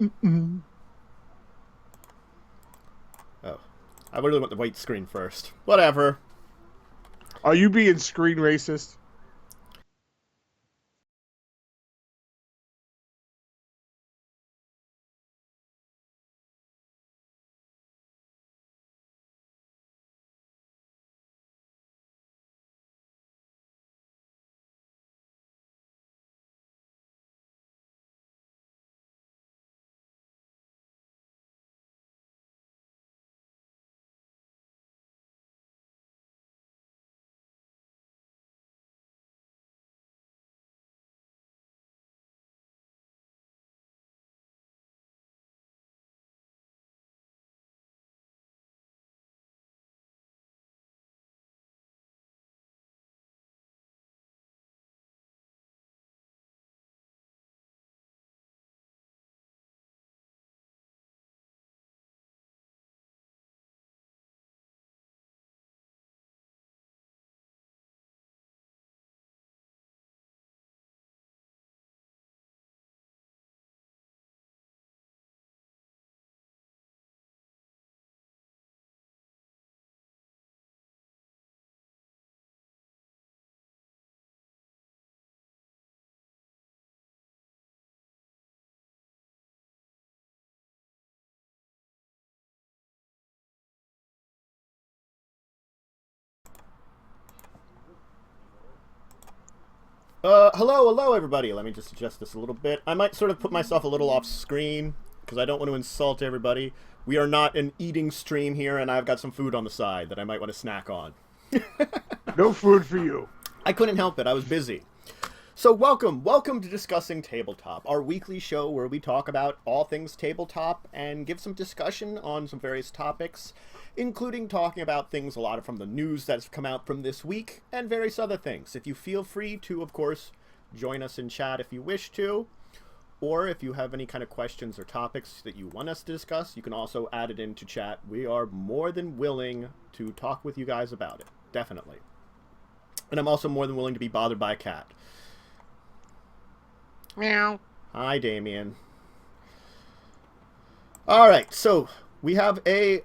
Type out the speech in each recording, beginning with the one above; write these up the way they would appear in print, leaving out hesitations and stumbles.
Mm-mm. Oh, I really want the white screen first. Whatever. Are you being screen racist? Hello, everybody. Let me just adjust this a little bit. I might sort of put myself a little off screen because I don't want to insult everybody. We are not an eating stream here, and I've got some food on the side that I might want to snack on. No food for you. I couldn't help it. I was busy. So welcome to Discussing Tabletop, our weekly show where we talk about all things tabletop and give some discussion on some various topics, including talking about things a lot from the news that's come out from this week and various other things. If you feel free to, of course, join us in chat if you wish to, or if you have any kind of questions or topics that you want us to discuss, you can also add it into chat. We are more than willing to talk with you guys about it, definitely. And I'm also more than willing to be bothered by a cat. Meow. Hi, Damien. Alright, so we have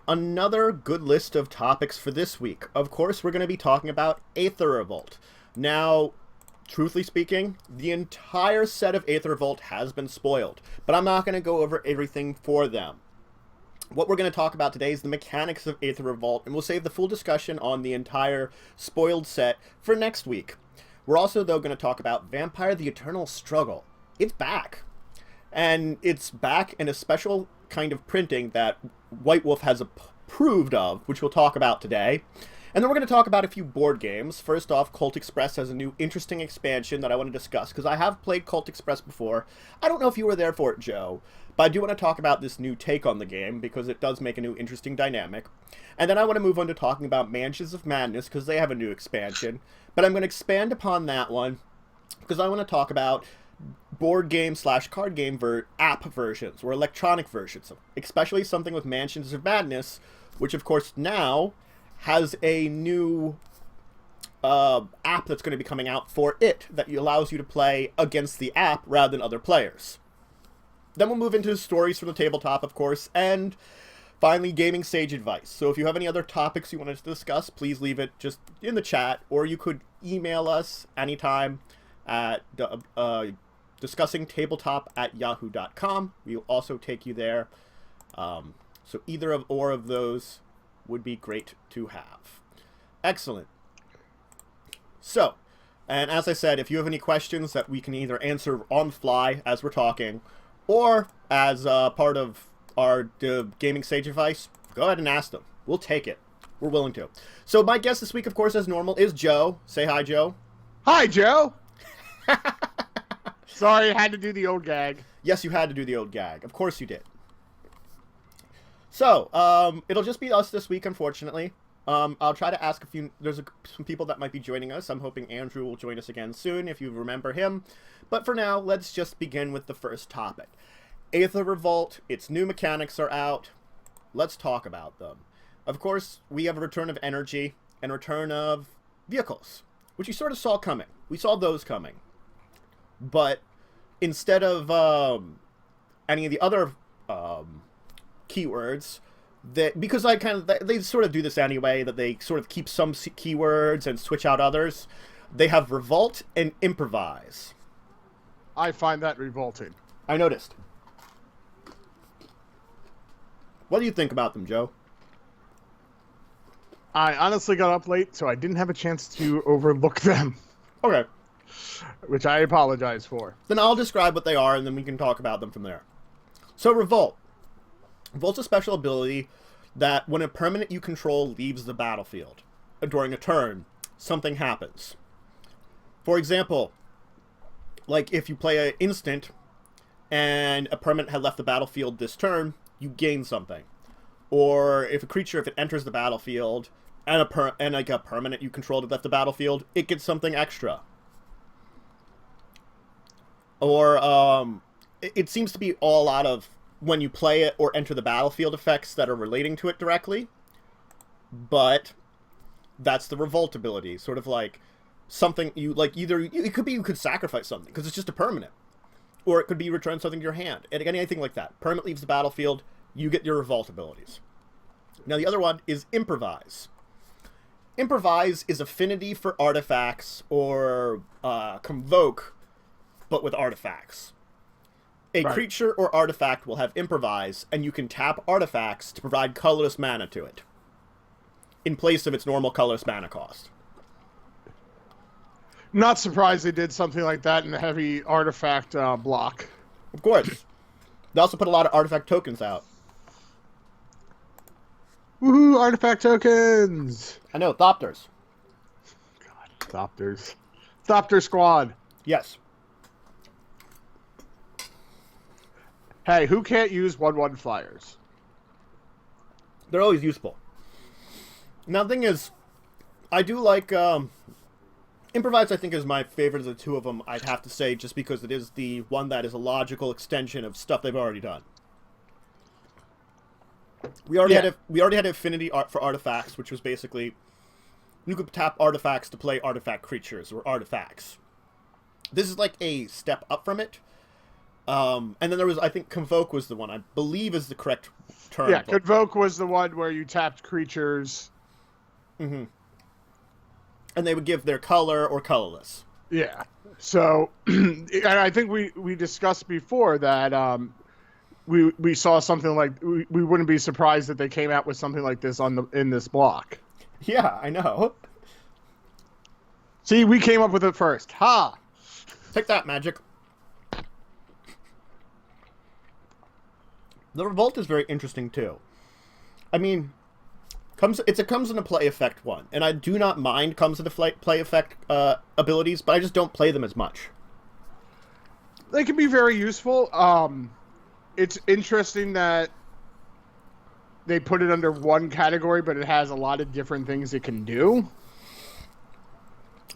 another good list of topics for this week. Of course, we're going to be talking about Aether Revolt. Now, truthfully speaking, the entire set of Aether Revolt has been spoiled, but I'm not going to go over everything for them. What we're going to talk about today is the mechanics of Aether Revolt, and we'll save the full discussion on the entire spoiled set for next week. We're also, though, going to talk about Vampire the Eternal Struggle. It's back. And it's back in a special kind of printing that White Wolf has approved of, which we'll talk about today. And then we're going to talk about a few board games. First off, Colt Express has a new interesting expansion that I want to discuss, because I have played Colt Express before. I don't know if you were there for it, Joe, but I do want to talk about this new take on the game, because it does make a new interesting dynamic. And then I want to move on to talking about Mansions of Madness, because they have a new expansion. But I'm going to expand upon that one, because I want to talk about board game / card game app versions or electronic versions, especially something with Mansions of Madness, which of course now has a new app that's going to be coming out for it that allows you to play against the app rather than other players. Then we'll move into stories from the tabletop, of course, and finally, gaming sage advice. So if you have any other topics you want us to discuss, please leave it just in the chat, or you could email us anytime at discussingtabletop@yahoo.com. We'll also take you there. So either of those would be great to have. Excellent. So, and as I said, if you have any questions that we can either answer on the fly as we're talking, or as part of our gaming sage advice, go ahead and ask them. We'll take it. We're willing to. So my guest this week, of course, as normal, is Joe. Say hi, Joe. Hi, Joe. Sorry, I had to do the old gag. Yes, you had to do the old gag. Of course you did. So, it'll just be us this week, unfortunately. I'll try to ask a few... There's some people that might be joining us. I'm hoping Andrew will join us again soon, if you remember him. But for now, let's just begin with the first topic. Aether Revolt, its new mechanics are out. Let's talk about them. Of course, we have a return of energy and return of vehicles, which you sort of saw coming. We saw those coming. But instead of any of the other keywords that, because they sort of do this anyway, that they sort of keep some keywords and switch out others. They have revolt and improvise. I find that revolting. I noticed. What do you think about them, Joe? I honestly got up late, so I didn't have a chance to overlook them. Okay. Which I apologize for. Then I'll describe what they are, and then we can talk about them from there. So, Revolt. Revolt's a special ability that when a permanent you control leaves the battlefield during a turn, something happens. For example, like if you play an instant and a permanent had left the battlefield this turn, you gain something. Or if a creature, if it enters the battlefield and a permanent you controlled had left the battlefield, it gets something extra. Or it seems to be all out of when you play it or enter the battlefield effects that are relating to it directly. But that's the revolt ability, sort of like something you like. It could be you could sacrifice something because it's just a permanent, or it could be return something to your hand. And anything like that. Permanent leaves the battlefield, you get your revolt abilities. Now the other one is improvise. Improvise is affinity for artifacts, or convoke, but with artifacts. A creature or artifact will have improvise, and you can tap artifacts to provide colorless mana to it, in place of its normal colorless mana cost. Not surprised they did something like that in the heavy artifact block. Of course. They also put a lot of artifact tokens out. Woohoo, artifact tokens! I know, Thopters. God, Thopters. Thopter squad. Yes. Hey, who can't use 1/1 flyers? They're always useful. Now, the thing is, I do like... Improvise, I think, is my favorite of the two of them, I'd have to say, just because it is the one that is a logical extension of stuff they've already done. We already had affinity for artifacts, which was basically you could tap artifacts to play artifact creatures or artifacts. This is like a step up from it. And then there was, I think, Convoke was the one I believe is the correct term. Yeah, Convoke was the one where you tapped creatures. Mm-hmm. And they would give their color or colorless. Yeah. So, and I think we discussed before that we saw something like we wouldn't be surprised that they came out with something like this in this block. Yeah, I know. See, we came up with it first. Ha! Take that, Magic. The Revolt is very interesting too. I mean, comes into play effect one, and I do not mind comes into play effect abilities, but I just don't play them as much. They can be very useful. It's interesting that they put it under one category, but it has a lot of different things it can do.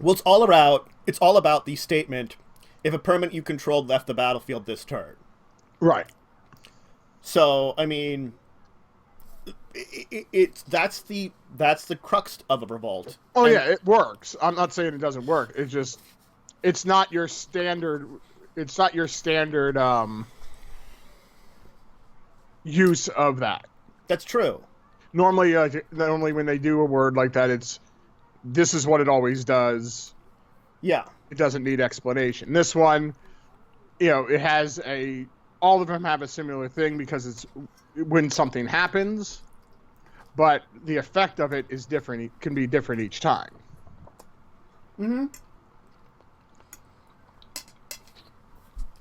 Well, it's all about the statement: if a permanent you controlled left the battlefield this turn. Right. So, I mean, that's the crux of a revolt. Oh, and, yeah, it works. I'm not saying it doesn't work. It's just it's not your standard use of that. That's true. Normally when they do a word like that, this is what it always does. Yeah. It doesn't need explanation. This one, it has all of them have a similar thing because it's when something happens, but the effect of it is different. It can be different each time. Mm-hmm.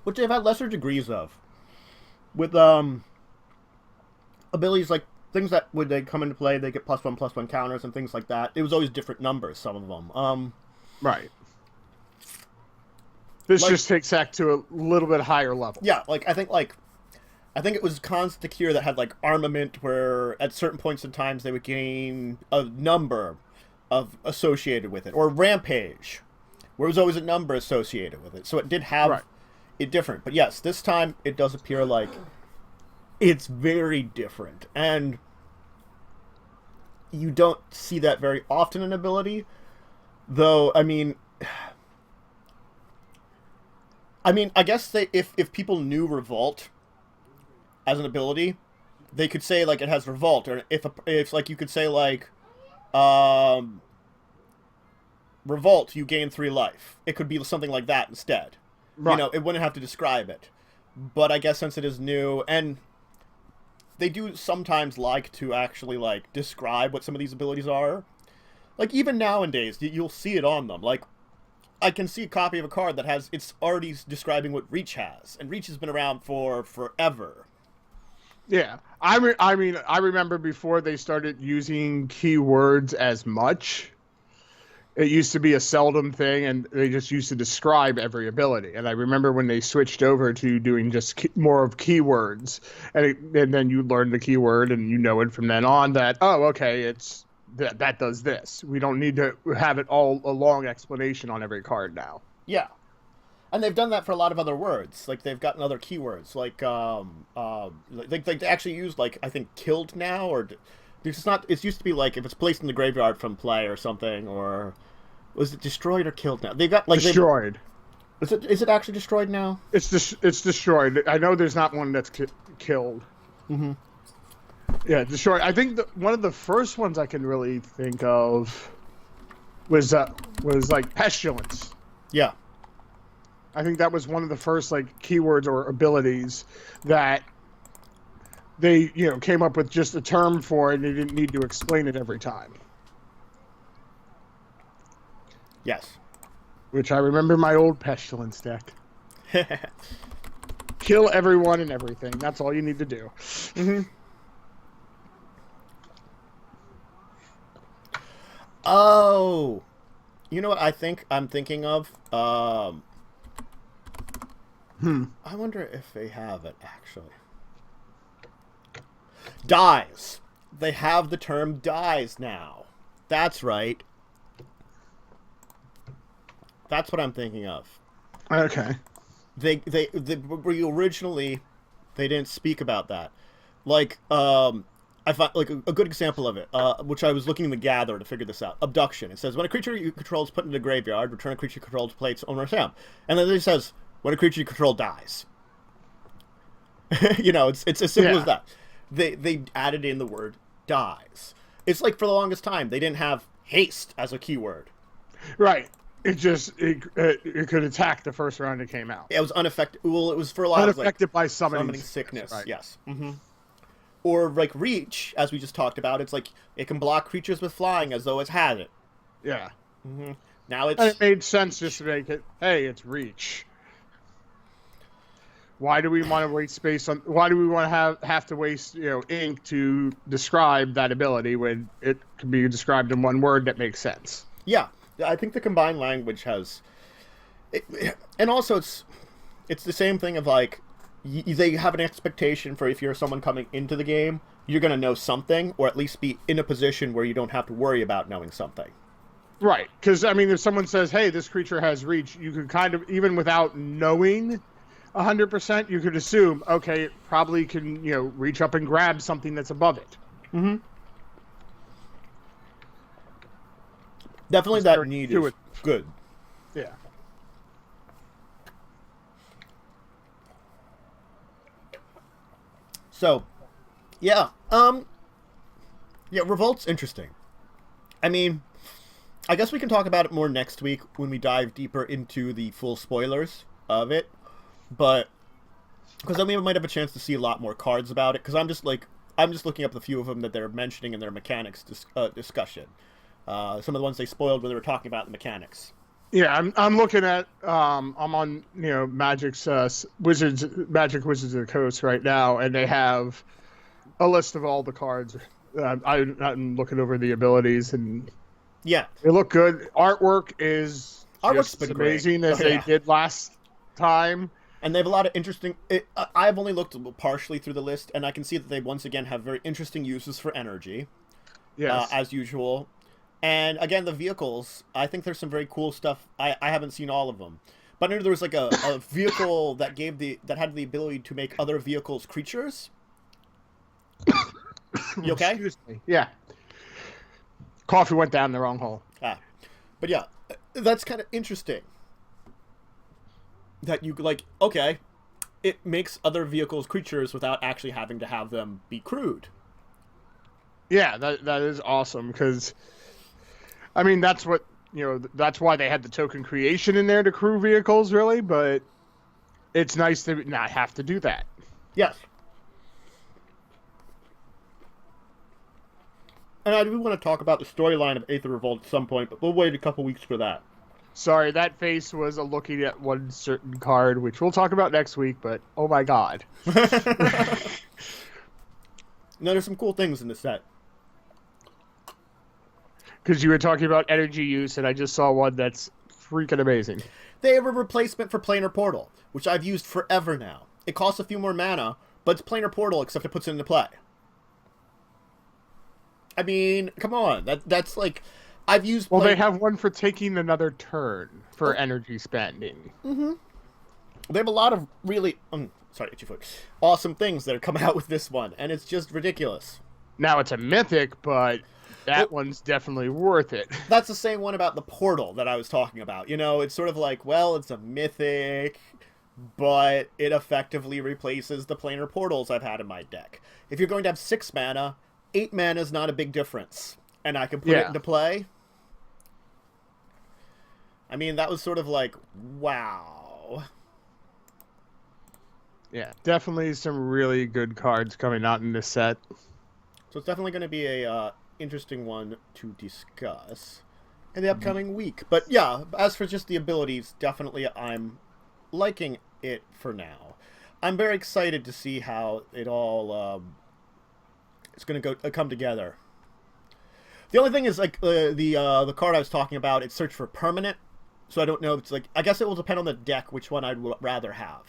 Which they've had lesser degrees of. With abilities like things that when they come into play, they get +1/+1 counters and things like that. It was always different numbers, some of them. Right. This just takes that to a little bit higher level. Yeah, I think it was Constant Cure that had armament where at certain points in times they would gain a number associated with it, or Rampage, where it was always a number associated with it. So it did have it different. But yes, this time it does appear like it's very different, and you don't see that very often in ability. Though, I mean, I guess if people knew Revolt as an ability, they could say like it has revolt, or if like you could say like um, revolt, you gain 3 life. It could be something like that instead. Right. You know, it wouldn't have to describe it. But I guess since it is new, and they do sometimes like to actually like describe what some of these abilities are. Like even nowadays, you'll see it on them. Like I can see a copy of a card that has it's already describing what Reach has, and Reach has been around for forever. Yeah, I mean, I remember before they started using keywords as much. It used to be a seldom thing, and they just used to describe every ability. And I remember when they switched over to doing just more of keywords, and then you learn the keyword, and you know it from then on that, oh, okay, it's that does this. We don't need to have it all a long explanation on every card now. Yeah, and they've done that for a lot of other words. Like they've gotten other keywords, like they actually use like I think killed now, or it's not. It used to be like if it's placed in the graveyard from play or something, or was it destroyed or killed now? They've got like destroyed. Is it actually destroyed now? It's destroyed. I know there's not one that's killed. Mm-hmm. Yeah, destroyed. I think one of the first ones I can really think of was like pestilence. Yeah. I think that was one of the first like keywords or abilities that they came up with just a term for it, and they didn't need to explain it every time. Yes. Which I remember my old pestilence deck. Kill everyone and everything. That's all you need to do. Mm-hmm. Oh, you know what I'm thinking of? I wonder if they have it, actually. Dies. They have the term dies now. That's right. That's what I'm thinking of. Okay. They originally they didn't speak about that. Like I find like a good example of it, which I was looking in the Gather to figure this out. Abduction. It says when a creature you control is put into the graveyard, return a creature you control to play its owner's hand. And then it says when a creature you control dies. It's as simple as that. They added in the word dies. It's like for the longest time they didn't have haste as a keyword. Right. It could attack the first round it came out. It was unaffected. Well, it was for a lot unaffected of by summoning sickness. Right. Yes. Mm-hmm. Or like reach, as we just talked about. It's like it can block creatures with flying as though it's had it. Yeah. Mm-hmm. Now and it made sense just to make it. Hey, it's reach. Why do we want to waste space on? Why do we want to have to waste ink to describe that ability when it can be described in one word that makes sense? Yeah. I think the combined language has, and also it's the same thing of like they have an expectation for if you're someone coming into the game, you're going to know something, or at least be in a position where you don't have to worry about knowing something. Right, because I mean, if someone says, "Hey, this creature has reach," you could kind of even without knowing 100%, you could assume, okay, it probably can reach up and grab something that's above it. Mm-hmm. Definitely that need is good. Yeah. So, yeah. Revolt's interesting. I mean, I guess we can talk about it more next week when we dive deeper into the full spoilers of it. But, because then we might have a chance to see a lot more cards about it. Because I'm just looking up the few of them that they're mentioning in their mechanics discussion. Some of the ones they spoiled when they were talking about the mechanics. Yeah, I'm looking at I'm on Magic Wizards of the Coast right now, and they have a list of all the cards. I'm looking over the abilities, and yeah, they look good. Artwork's just as amazing great. as they did last time. And they have a lot of interesting. I've only looked partially through the list, and I can see that they once again have very interesting uses for energy. Yes, as usual. And again, the vehicles, I think there's some very cool stuff. I haven't seen all of them. But I know there was like a vehicle that had the ability to make other vehicles creatures. You okay? Excuse me. Yeah. Coffee went down the wrong hole. But yeah, that's kind of interesting. That you like, okay, it makes other vehicles creatures without actually having to have them be crewed. Yeah, that is awesome because, I mean, that's what, that's why they had the token creation in there to crew vehicles, really, but it's nice to not have to do that. Yes. And I do want to talk about the storyline of Aether Revolt at some point, but we'll wait a couple weeks for that. Sorry, that face was a looking at one certain card, which we'll talk about next week, but oh my god. No, there's some cool things in the set. Because you were talking about energy use, and I just saw one that's freaking amazing. They have a replacement for Planar Portal, which I've used forever now. It costs a few more mana, but it's Planar Portal except it puts it into play. I mean, come on. That's like... I've used... Well, they have one for taking another turn for energy spending. Mm-hmm. They have a lot of really... sorry, itchy foot. Awesome things that are coming out with this one, and it's just ridiculous. Now, it's a mythic, but that one's definitely worth it. That's the same one about the portal that I was talking about. It's sort of like, well, it's a mythic, but it effectively replaces the planar portals I've had in my deck. If you're going to have 6 mana, 8 mana is not a big difference, and I can put it into play. I mean, that was sort of like, wow. Yeah, definitely some really good cards coming out in this set. So it's definitely going to be a interesting one to discuss in the upcoming week. But yeah, as for just the abilities, definitely I'm liking it for now. I'm very excited to see how it all it's going to come together. The only thing is, like, the card I was talking about, it's search for permanent. So I don't know if it's like... I guess it will depend on the deck which one I'd rather have.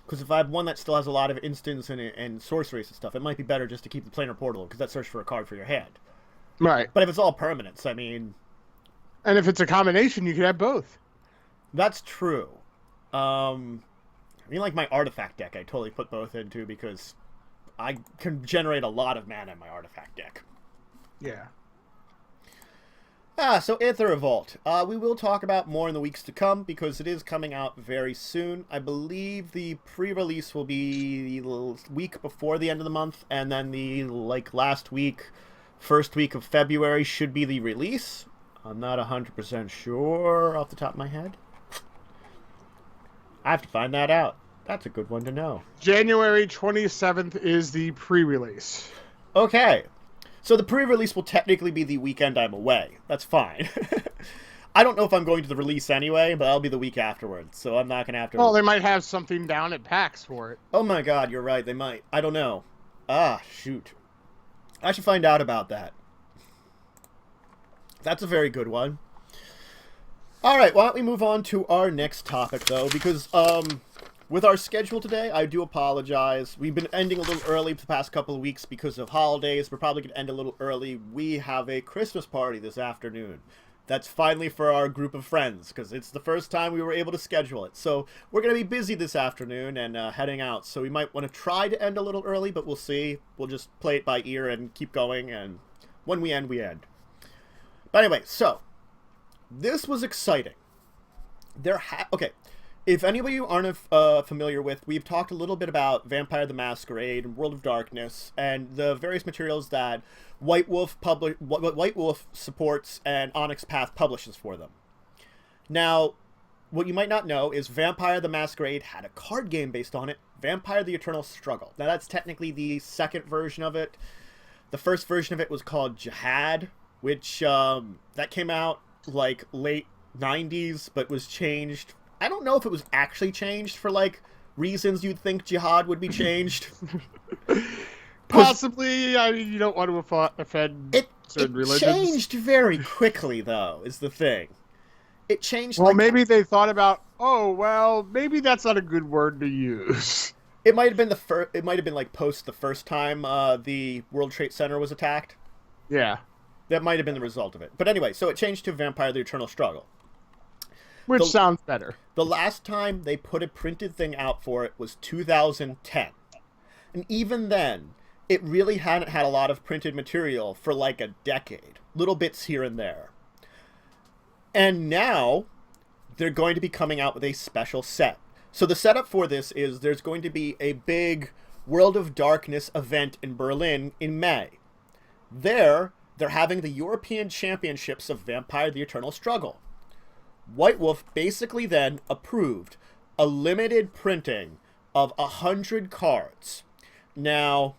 Because if I have one that still has a lot of instants and sorceries and stuff, it might be better just to keep the planar portal, because that's search for a card for your hand. Right. But if it's all permanents, I mean... And if it's a combination, you can have both. That's true. I mean, like my artifact deck, I totally put both into, because I can generate a lot of mana in my artifact deck. Yeah. So Aether Revolt. We will talk about more in the weeks to come because it is coming out very soon. I believe the pre-release will be the week before the end of the month, and then the last week, first week of February should be the release. I'm not 100% sure off the top of my head. I have to find that out. That's a good one to know. January 27th is the pre-release. Okay. So the pre-release will technically be the weekend I'm away. That's fine. I don't know if I'm going to the release anyway, but I'll be the week afterwards, so I'm not going to have to... Well, they might have something down at PAX for it. Oh my god, you're right, they might. I don't know. Ah, shoot. I should find out about that. That's a very good one. Alright, why don't we move on to our next topic, though, because, with our schedule today, I do apologize. We've been ending a little early the past couple of weeks because of holidays. We're probably going to end a little early. We have a Christmas party this afternoon. That's finally for our group of friends, because it's the first time we were able to schedule it. So we're going to be busy this afternoon and heading out. So we might want to try to end a little early, but we'll see. We'll just play it by ear and keep going, and when we end, we end. But anyway, so this was exciting. Okay. If anybody you aren't familiar with, we've talked a little bit about Vampire the Masquerade and World of Darkness and the various materials that White Wolf supports and Onyx Path publishes for them. Now, what you might not know is Vampire the Masquerade had a card game based on it, Vampire the Eternal Struggle. Now, that's technically the second version of it. The first version of it was called Jihad, which that came out like late 90s, but was changed. I don't know if it was actually changed for, reasons you'd think Jihad would be changed. Possibly. I mean, you don't want to offend certain religions. It changed very quickly, though, is the thing. It changed... Well, maybe they thought about, maybe that's not a good word to use. It might have been post the first time the World Trade Center was attacked. Yeah. That might have been the result of it. But anyway, so it changed to Vampire the Eternal Struggle. Which sounds better. The last time they put a printed thing out for it was 2010. And even then, it really hadn't had a lot of printed material for a decade. Little bits here and there. And now, they're going to be coming out with a special set. So the setup for this is there's going to be a big World of Darkness event in Berlin in May. They're having the European Championships of Vampire the Eternal Struggle. White Wolf basically then approved a limited printing of 100 cards. Now,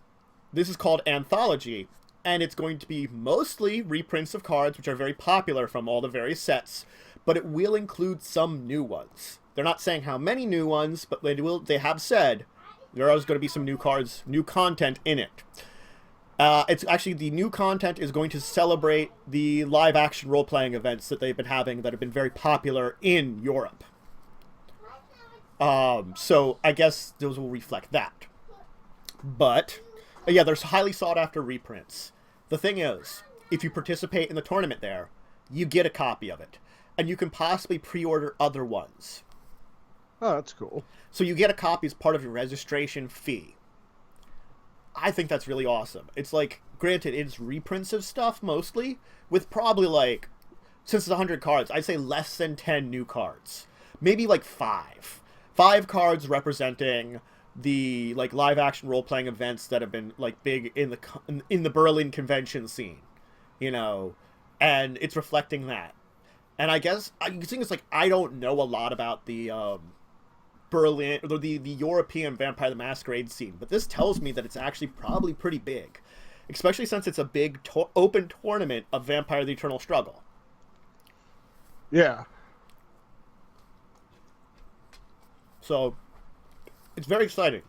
this is called Anthology, and it's going to be mostly reprints of cards, which are very popular from all the various sets, but it will include some new ones. They're not saying how many new ones, but they have said there is going to be some new cards, new content in it. It's actually, the new content is going to celebrate the live-action role-playing events that they've been having that have been very popular in Europe. So I guess those will reflect that. But, yeah, there's highly sought-after reprints. The thing is, if you participate in the tournament there, you get a copy of it. And you can possibly pre-order other ones. Oh, that's cool. So you get a copy as part of your registration fee. I think that's really awesome. It's like, granted, it's reprints of stuff mostly, with probably like, since it's 100 cards, I'd say less than 10 new cards. Maybe like 5. 5 cards representing the like live action role playing events that have been like big in the Berlin convention scene, you know, and it's reflecting that. And I guess the thing is, like, I don't know a lot about the Berlin, or the European Vampire the Masquerade scene, but this tells me that it's actually probably pretty big, especially since it's a big open tournament of Vampire the Eternal Struggle. Yeah. So, it's very exciting.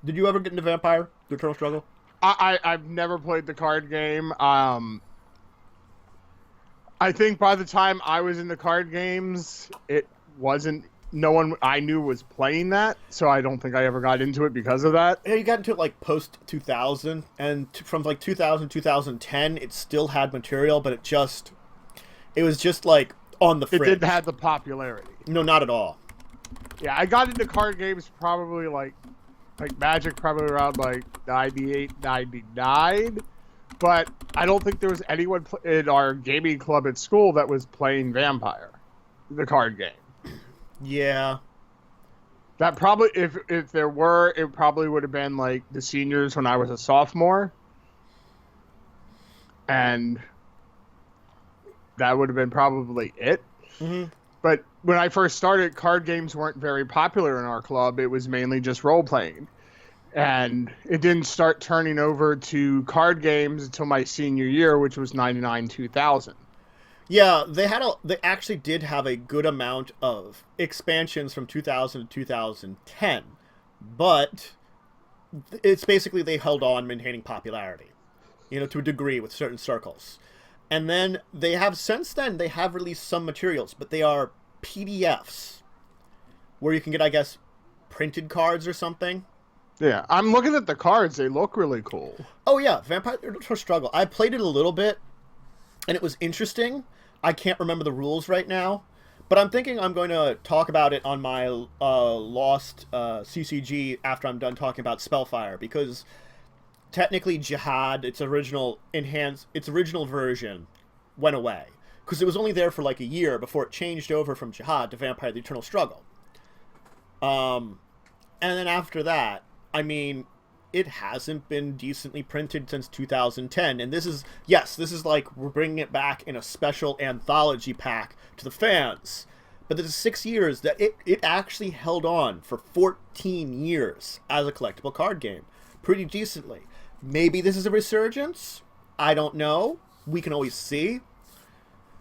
Did you ever get into Vampire the Eternal Struggle? I've never played the card game. I think by the time I was in the card games, no one I knew was playing that, so I don't think I ever got into it because of that. Yeah, you got into it like post 2000, and from like 2000 2010, it still had material, but it was just like on the fringe. It didn't have the popularity. No, not at all. Yeah, I got into card games probably like Magic probably around like 98, 99. But I don't think there was anyone in our gaming club at school that was playing Vampire, the card game. Yeah. That probably, if there were, it probably would have been like the seniors when I was a sophomore. And that would have been probably it. Mm-hmm. But when I first started, card games weren't very popular in our club. It was mainly just role-playing. And it didn't start turning over to card games until my senior year, which was 99-2000. Yeah, they actually did have a good amount of expansions from 2000 to 2010, but it's basically they held on maintaining popularity, you know, to a degree with certain circles. And then since then they have released some materials, but they are PDFs where you can get, I guess, printed cards or something. Yeah, I'm looking at the cards. They look really cool. Oh, yeah, Vampire the Eternal Struggle. I played it a little bit, and it was interesting. I can't remember the rules right now, but I'm thinking I'm going to talk about it on my Lost CCG after I'm done talking about Spellfire, because technically Jihad, its original version, went away. Because it was only there for like a year before it changed over from Jihad to Vampire the Eternal Struggle. And then after that, I mean, it hasn't been decently printed since 2010. And this is like, we're bringing it back in a special anthology pack to the fans. But there's 6 years that it actually held on for 14 years as a collectible card game. Pretty decently. Maybe this is a resurgence? I don't know. We can always see.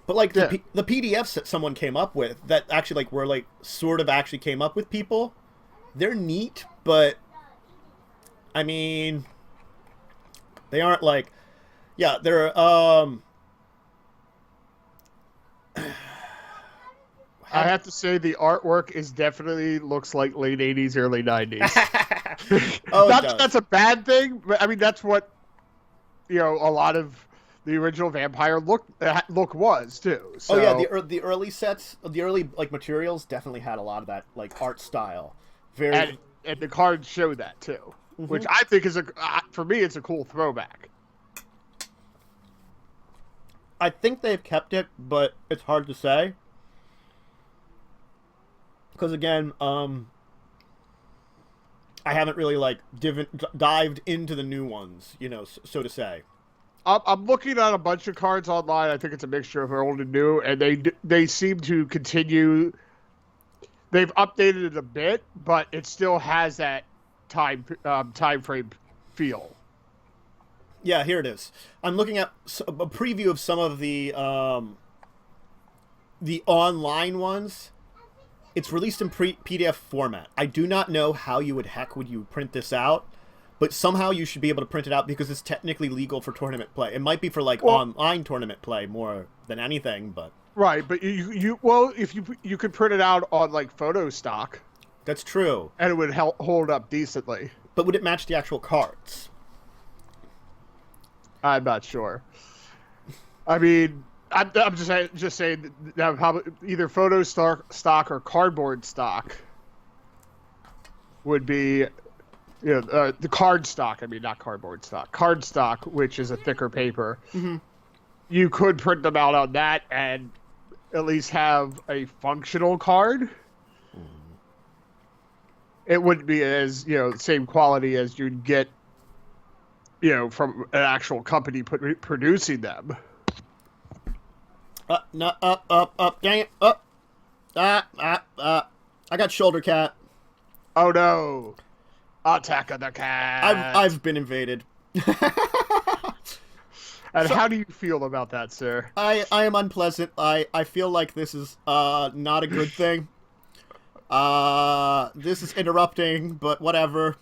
But like the PDFs that someone came up with that actually like were like sort of actually came up with people, they're neat, but I mean, they aren't like, yeah, they're, I have to say the artwork is definitely looks like late 80s, early 90s. Oh, Not that that's a bad thing, but I mean, that's what, you know, a lot of the original Vampire look was too. So. Oh yeah, the early sets, the early like materials definitely had a lot of that like art style. And the cards show that too, mm-hmm. Which I think is for me it's a cool throwback. I think they've kept it, but it's hard to say. Because again, I haven't really like dived into the new ones, so to say. I'm looking at a bunch of cards online. I think it's a mixture of old and new, and they seem to continue. They've updated it a bit, but it still has that time frame feel. Yeah, here it is. I'm looking at a preview of some of the online ones. It's released in PDF format. I do not know how would you print this out, but somehow you should be able to print it out because it's technically legal for tournament play. It might be for online tournament play more than anything, but right. But if you could print it out on like photo stock. That's true, and it would hold up decently. But would it match the actual cards? I'm not sure. I mean, I'm just saying that probably either photo stock or cardboard stock would be, the card stock. I mean, not cardboard stock. Card stock, which is a thicker paper. Mm-hmm. You could print them out on that and at least have a functional card. Mm-hmm. It wouldn't be as same quality as you'd get from an actual company producing them. No, up, dang it, up. I got shoulder cat. Oh no. Attack of the cat. I've been invaded. And how do you feel about that, sir? I am unpleasant. I feel like this is not a good thing. This is interrupting, but whatever.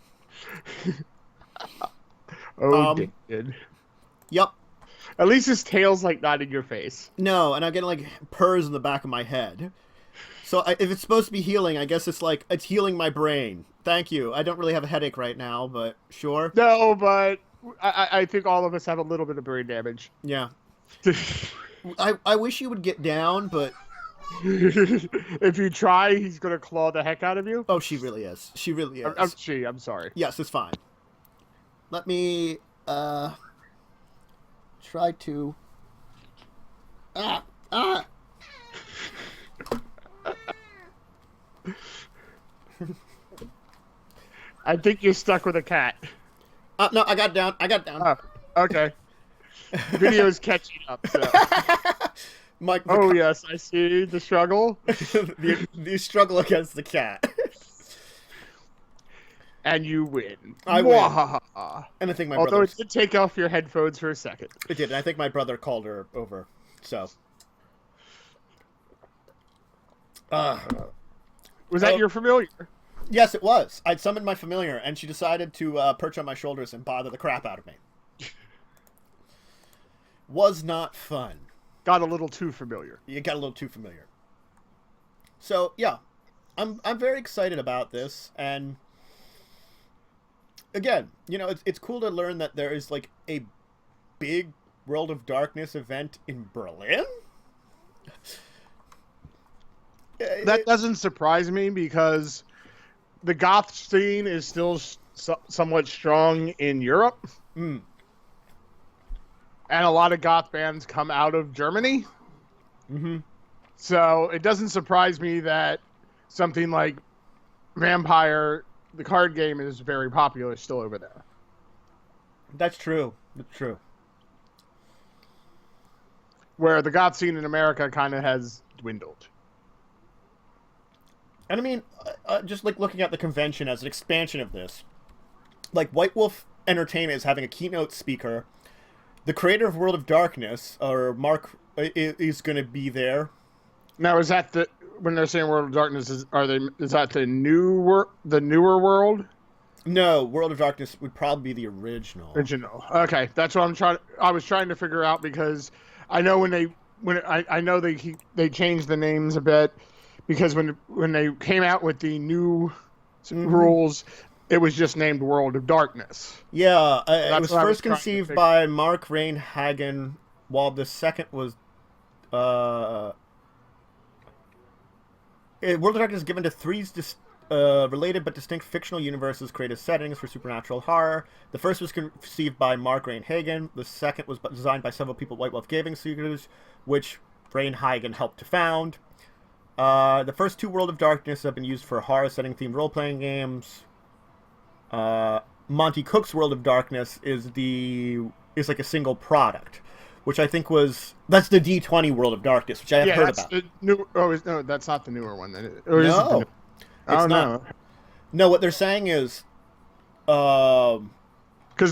Oh, David. Yep. At least his tail's like not in your face. No, and I'm getting like purrs in the back of my head. So if it's supposed to be healing, I guess it's healing my brain. Thank you. I don't really have a headache right now, but sure. No, but I think all of us have a little bit of brain damage. Yeah. I wish you would get down, but if you try, he's gonna claw the heck out of you. Oh, she really is. She really is. I'm sorry. Yes, it's fine. Let me try to I think you're stuck with a cat. No, I got down. Oh, okay. Video's catching up. So. Yes, I see the struggle. the struggle against the cat. And you win. I win. And I think my brother... Although it did take off your headphones for a second. It did, and I think my brother called her over, so... Was that your familiar? Yes, it was. I'd summoned my familiar, and she decided to perch on my shoulders and bother the crap out of me. Was not fun. Got a little too familiar. You got a little too familiar. So, yeah. I'm very excited about this, and... Again, it's cool to learn that there is, like, a big World of Darkness event in Berlin? That doesn't surprise me because the goth scene is still somewhat strong in Europe. Mm. And a lot of goth bands come out of Germany. Mm-hmm. So it doesn't surprise me that something like Vampire... The card game is very popular still over there. That's true. That's true. Where the goth scene in America kind of has dwindled. And I mean, just like looking at the convention as an expansion of this, like White Wolf Entertainment is having a keynote speaker. The creator of World of Darkness, or Mark, is going to be there. Now, is that when they're saying World of Darkness, is that the newer world? No, World of Darkness would probably be the original. Okay, that's what I was trying to figure out because I know I know they changed the names a bit because when they came out with the new rules, it was just named World of Darkness. Yeah, it was first conceived by Mark Rain Hagen, while the second was World of Darkness is given to three related but distinct fictional universes created settings for supernatural horror. The first was conceived by Mark Rain Hagen. The second was designed by several people at White Wolf Gaming Studios, which Rain Hagen helped to found. The first two World of Darkness have been used for horror setting themed role playing games. Monty Cook's World of Darkness is like a single product, which I think that's the D20 World of Darkness, which I have heard about. No, that's not the newer one. Or is it No, the it's not. No. No, what they're saying is, because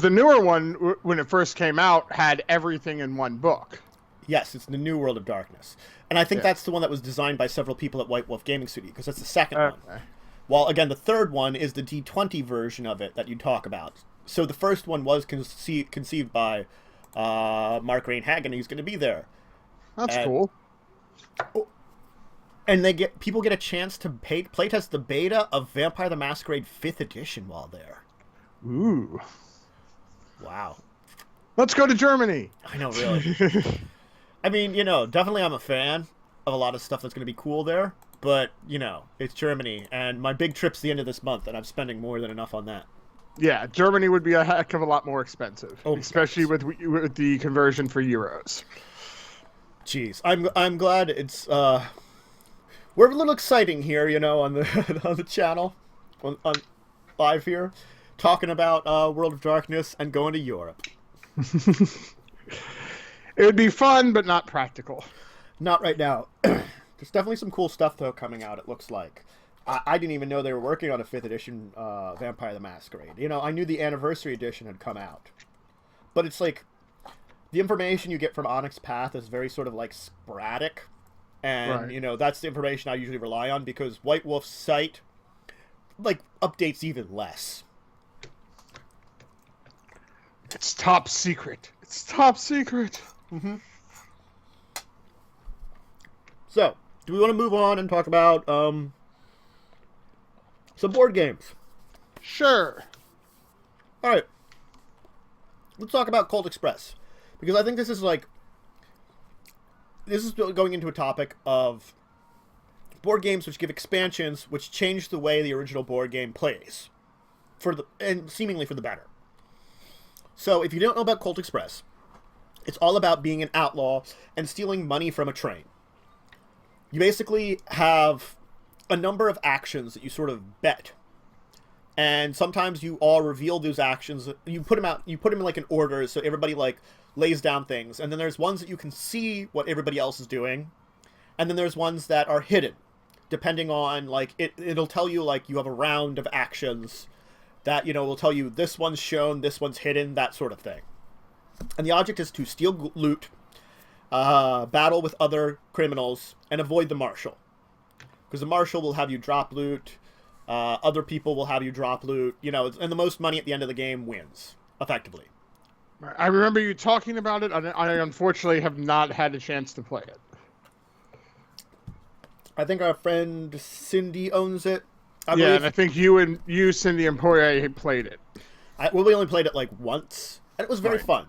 the newer one, when it first came out, had everything in one book. Yes, it's the new World of Darkness, and I think that's the one that was designed by several people at White Wolf Gaming Studio, because that's the second one. While again, the third one is the D20 version of it that you talk about. So the first one was conceived by Mark Rain-Hagen. He's going to be there. That's cool. And people get a chance to playtest the beta of Vampire the Masquerade 5th edition while there. Ooh. Wow. Let's go to Germany. I know, really. I mean, definitely I'm a fan of a lot of stuff that's going to be cool there. But, it's Germany. And my big trip's the end of this month, and I'm spending more than enough on that. Yeah, Germany would be a heck of a lot more expensive. Especially with the conversion for euros. Jeez. I'm glad it's... We're a little exciting here, on the on the channel, on live here, talking about World of Darkness and going to Europe. It would be fun, but not practical. Not right now. There's definitely some cool stuff, though, coming out, it looks like. I didn't even know they were working on a 5th edition Vampire the Masquerade. I knew the Anniversary Edition had come out. But it's like, the information you get from Onyx Path is very sort of, like, sporadic. And, that's the information I usually rely on, because White Wolf's site, like, updates even less. It's top secret. It's top secret. Mm-hmm. So, do we want to move on and talk about some board games? Sure. All right. Let's talk about Colt Express, because I think this is going into a topic of board games which give expansions which change the way the original board game plays, and seemingly for the better. So, if you don't know about Colt Express, it's all about being an outlaw and stealing money from a train. You basically have a number of actions that you sort of bet. And sometimes you all reveal those actions. You put them in like an order, so everybody lays down things. And then there's ones that you can see what everybody else is doing. And then there's ones that are hidden, depending on it'll tell you you have a round of actions that, will tell you this one's shown, this one's hidden, that sort of thing. And the object is to steal loot, battle with other criminals, and avoid the marshal. Because the marshal will have you drop loot, other people will have you drop loot, and the most money at the end of the game wins, effectively. I remember you talking about it. I unfortunately have not had a chance to play it. I think our friend Cindy owns it. And I think you, Cindy, and Poirier played it. We only played it once, and it was very fun.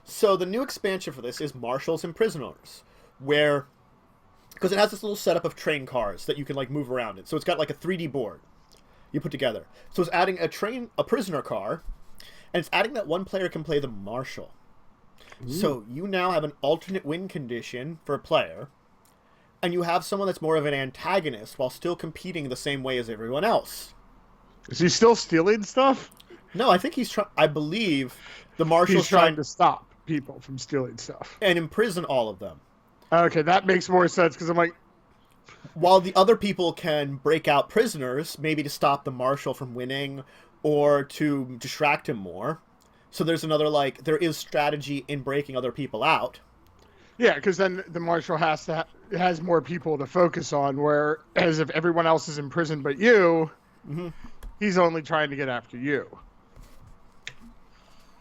So the new expansion for this is Marshals and Prisoners, because it has this little setup of train cars that you can move around in. So it's got a 3D board you put together. So it's adding a prisoner car, and it's adding that one player can play the marshal. Ooh. So you now have an alternate win condition for a player, and you have someone that's more of an antagonist while still competing the same way as everyone else. Is he still stealing stuff? No, I think I believe the marshal's trying to stop people from stealing stuff and imprison all of them. Okay, that makes more sense, because I'm like, while the other people can break out prisoners, maybe to stop the marshal from winning or to distract him more. So there's another there is strategy in breaking other people out. Yeah, because then the marshal has more people to focus on, whereas if everyone else is in prison but you, he's only trying to get after you.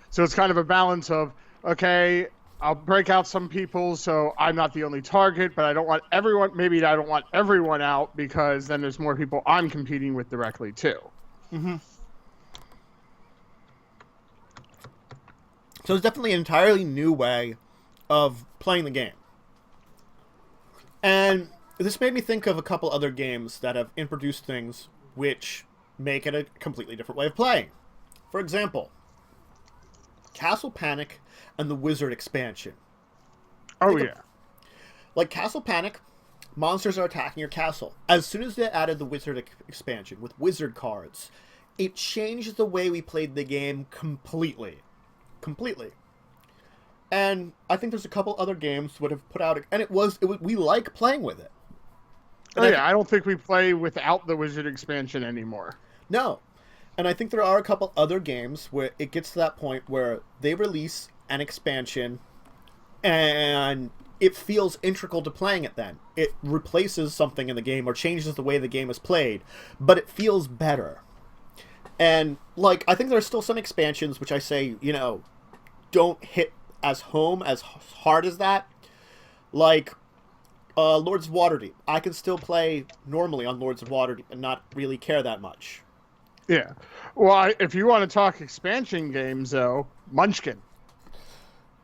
So it's kind of a balance of, okay, I'll break out some people so I'm not the only target, but I don't want everyone, maybe I don't want everyone out, because then there's more people I'm competing with directly too. Mm-hmm. So it's definitely an entirely new way of playing the game. And this made me think of a couple other games that have introduced things which make it a completely different way of playing. For example, Castle Panic and the Wizard expansion. Oh, yeah. Castle Panic monsters are attacking your castle. As soon as they added the wizard expansion with wizard cards, it changed the way we played the game completely. Completely. And I think there's a couple other games would have put out, and we like playing with it. And I don't think we play without the wizard expansion anymore. No. And I think there are a couple other games where it gets to that point where they release an expansion and it feels integral to playing it then. It replaces something in the game or changes the way the game is played, but it feels better. And, like, I think there are still some expansions which I say, don't hit as hard as that. Like, Lords of Waterdeep. I can still play normally on Lords of Waterdeep and not really care that much. Yeah. Well, if you want to talk expansion games, though, Munchkin.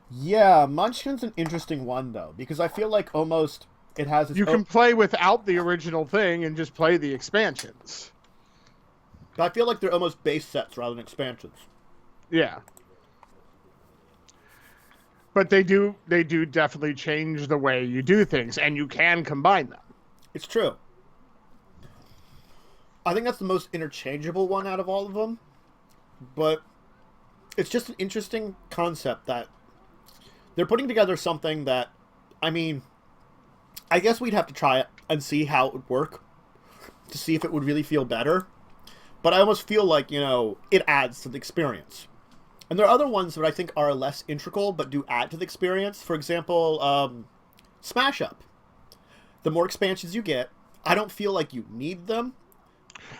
Yeah, Munchkin's an interesting one, though, because I feel like almost it has its You can play without the original thing and just play the expansions. But I feel like they're almost base sets rather than expansions. Yeah. But they do definitely change the way you do things, and you can combine them. It's true. I think that's the most interchangeable one out of all of them. But it's just an interesting concept that they're putting together something that, I mean, I guess we'd have to try it and see how it would work to see if it would really feel better. But I almost feel like, it adds to the experience. And there are other ones that I think are less integral but do add to the experience. For example, Smash Up. The more expansions you get, I don't feel like you need them.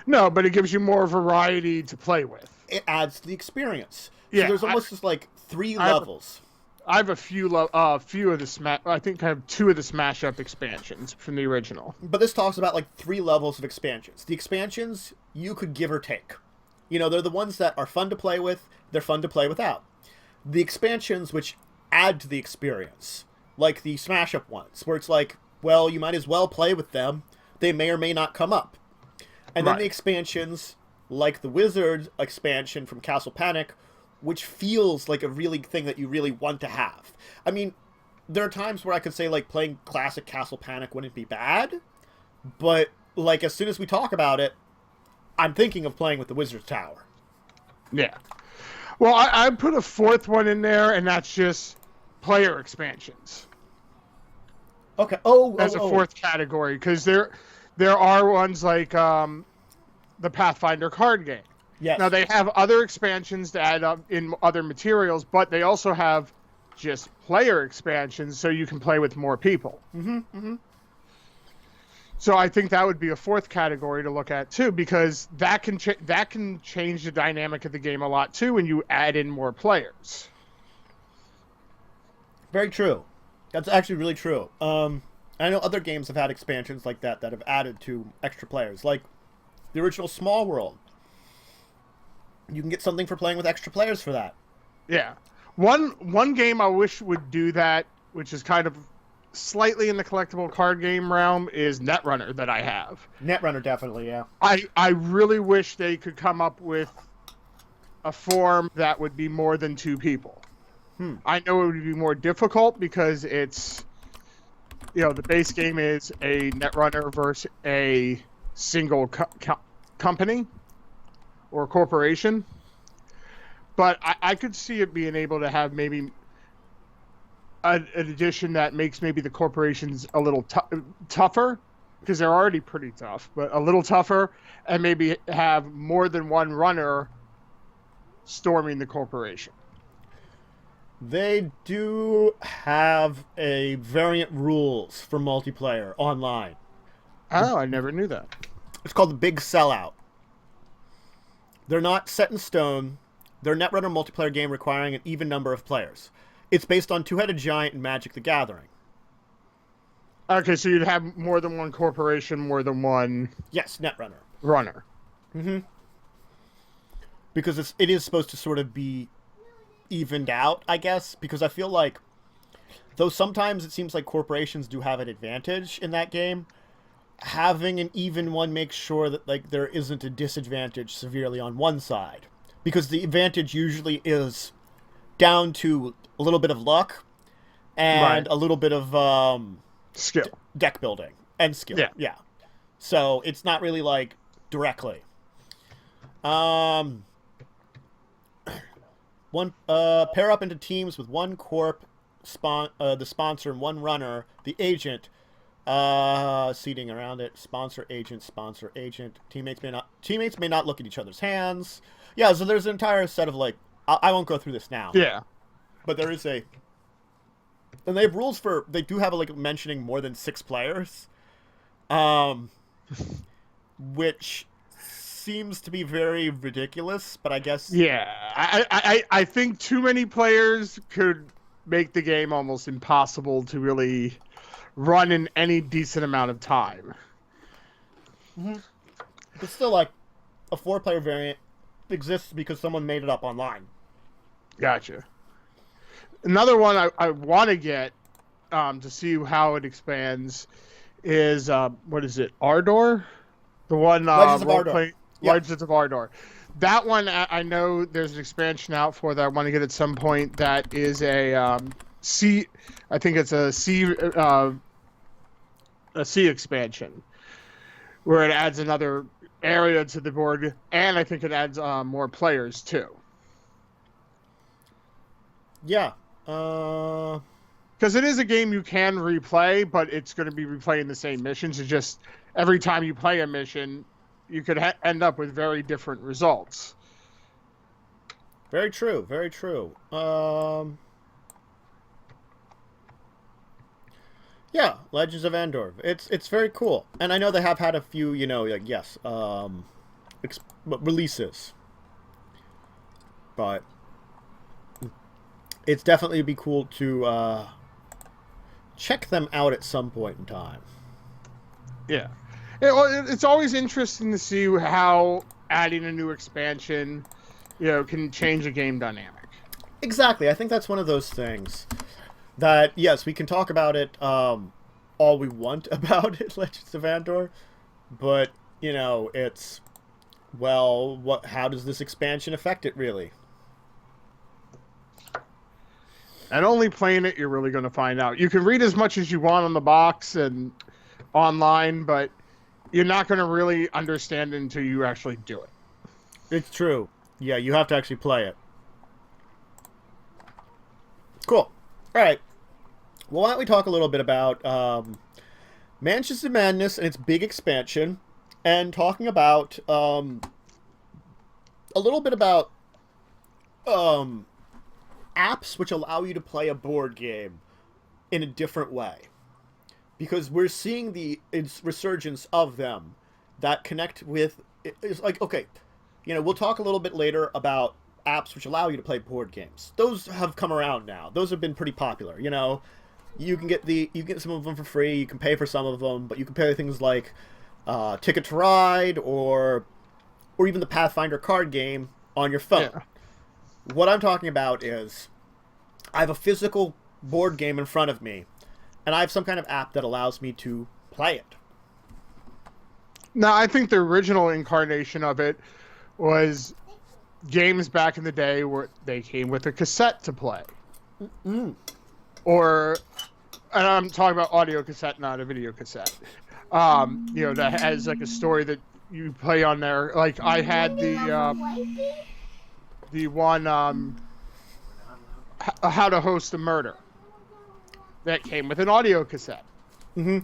No, but it gives you more variety to play with. It adds to the experience. Yeah, so there's almost just like 3 levels. I have a few of the Smash. I think I have 2 of the Smash Up expansions from the original. But this talks about like 3 levels of expansions. The expansions you could give or take. They're the ones that are fun to play with. They're fun to play without. The expansions which add to the experience, like the Smash Up ones, where it's like, well, you might as well play with them. They may or may not come up. And then the expansions, like the Wizard expansion from Castle Panic, which feels like a really thing that you really want to have. I mean, there are times where I could say, like, playing classic Castle Panic wouldn't be bad, but, like, as soon as we talk about it, I'm thinking of playing with the Wizard's Tower. Yeah. Well, I put a 4th one in there, and that's just player expansions. Okay. As a 4th category, because there are ones like the Pathfinder card game. Yes. Now, they have other expansions to add up in other materials, but they also have just player expansions so you can play with more people. Mm-hmm, mm-hmm. So I think that would be a 4th category to look at, too, because that can change the dynamic of the game a lot, too, when you add in more players. Very true. That's actually really true. I know other games have had expansions like that have added to extra players, like the original Small World. You can get something for playing with extra players for that. Yeah. One game I wish would do that, which is kind of slightly in the collectible card game realm, is Netrunner that I have. Netrunner, definitely, yeah. I really wish they could come up with a form that would be more than 2 people. I know it would be more difficult because it's, the base game is a Netrunner versus a single company or corporation. But I could see it being able to have maybe an addition that makes maybe the corporations a little tougher, because they're already pretty tough, but a little tougher, and maybe have more than one runner storming the corporation. They do have a variant rules for multiplayer online. Oh, I never knew that. It's called the Big Sellout. They're not set in stone. They're a Netrunner multiplayer game requiring an even number of players. It's based on Two-Headed Giant and Magic the Gathering. Okay, so you'd have more than one corporation, more than one... Yes, Netrunner. Runner. Mm-hmm. Because it is supposed to sort of be evened out, I guess, because I feel like, though sometimes it seems like corporations do have an advantage in that game, having an even one makes sure that, like, there isn't a disadvantage severely on one side. Because the advantage usually is down to a little bit of luck and a little bit of skill, deck building. And skill. Yeah. So it's not really like directly. One pair up into teams with one corp, the sponsor, and one runner, the agent. Seating around it. Sponsor, agent, sponsor, agent. Teammates may not look at each other's hands. Yeah, so there's an entire set of like. I won't go through this now. Yeah. But there is and they have rules for. They do have like mentioning more than 6 players. Which seems to be very ridiculous, but I guess. Yeah, I think too many players could make the game almost impossible to really run in any decent amount of time. Mm-hmm. But still, like, a 4-player variant exists because someone made it up online. Gotcha. Another one I want to get to see how it expands is, what is it, Ardor? The one Legends of Ardor. Legends of Ardor. That one, I know there's an expansion out for that I want to get at some point. That is a sea. I think it's a sea expansion where it adds another area to the board, and I think it adds more players too. Yeah. Because it is a game you can replay, but it's going to be replaying the same missions. It's just every time you play a mission, you could end up with very different results. Very true. Very true. Yeah, Legends of Andor. It's very cool, and I know they have had a few, releases, but it's definitely be cool to check them out at some point in time. Yeah. It's always interesting to see how adding a new expansion, can change a game dynamic. Exactly. I think that's one of those things that, yes, we can talk about it all we want about it, Legends of Andor, but, it's, well, how does this expansion affect it, really? And only playing it, you're really going to find out. You can read as much as you want on the box and online, but you're not going to really understand it until you actually do it. It's true. Yeah, you have to actually play it. Cool. All right. Well, why don't we talk a little bit about Mansions of Madness and its big expansion, and talking about a little bit about apps which allow you to play a board game in a different way. Because we're seeing the resurgence of them that connect with... It's like, okay, we'll talk a little bit later about apps which allow you to play board games. Those have come around now. Those have been pretty popular, You can get some of them for free, you can pay for some of them, but you can pay things like Ticket to Ride or even the Pathfinder card game on your phone. Yeah. What I'm talking about is I have a physical board game in front of me, and I have some kind of app that allows me to play it. Now, I think the original incarnation of it was games back in the day where they came with a cassette to play. Mm-hmm. And I'm talking about audio cassette, not a video cassette. That has like a story that you play on there. Like I had the one How to Host a Murder that came with an audio cassette. Mm-hmm.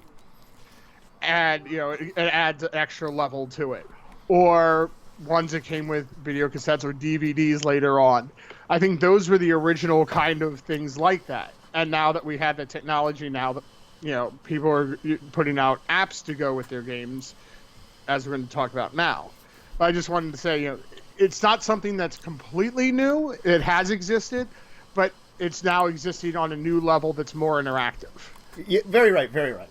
And it adds an extra level to it. Or ones that came with video cassettes or DVDs later on. I think those were the original kind of things like that. And now that we have the technology, now that people are putting out apps to go with their games, as we're going to talk about now. But I just wanted to say, it's not something that's completely new. It has existed, but it's now existing on a new level that's more interactive. Yeah, very right, very right.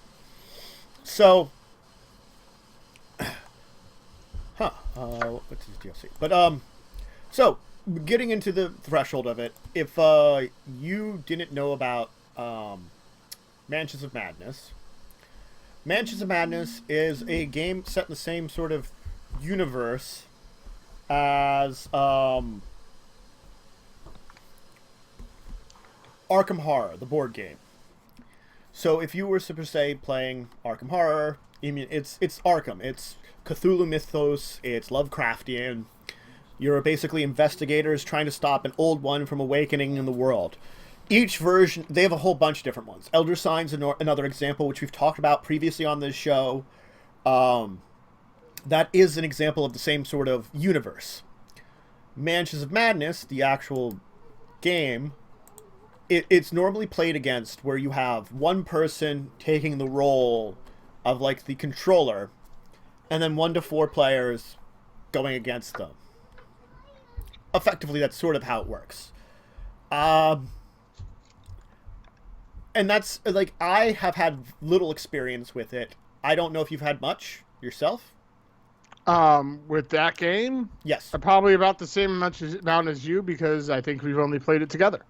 So, what's his DLC? But so getting into the threshold of it, if you didn't know about Mansions of Madness, Mansions of Madness is a game set in the same sort of universe as Arkham Horror, the board game. So if you were to say playing Arkham Horror, I mean it's Arkham, it's Cthulhu mythos, it's Lovecraftian. You're basically investigators trying to stop an old one from awakening in the world. Each version, they have a whole bunch of different ones. Elder Sign's another example, which we've talked about previously on this show. That is an example of the same sort of universe. Mansions of Madness, the actual game, it's normally played against where you have one person taking the role of like the controller, and then 1 to 4 players going against them. Effectively, that's sort of how it works. And that's, like, I have had little experience with it. I don't know if you've had much yourself. With that game? Yes. Probably about the same amount as you, because I think we've only played it together.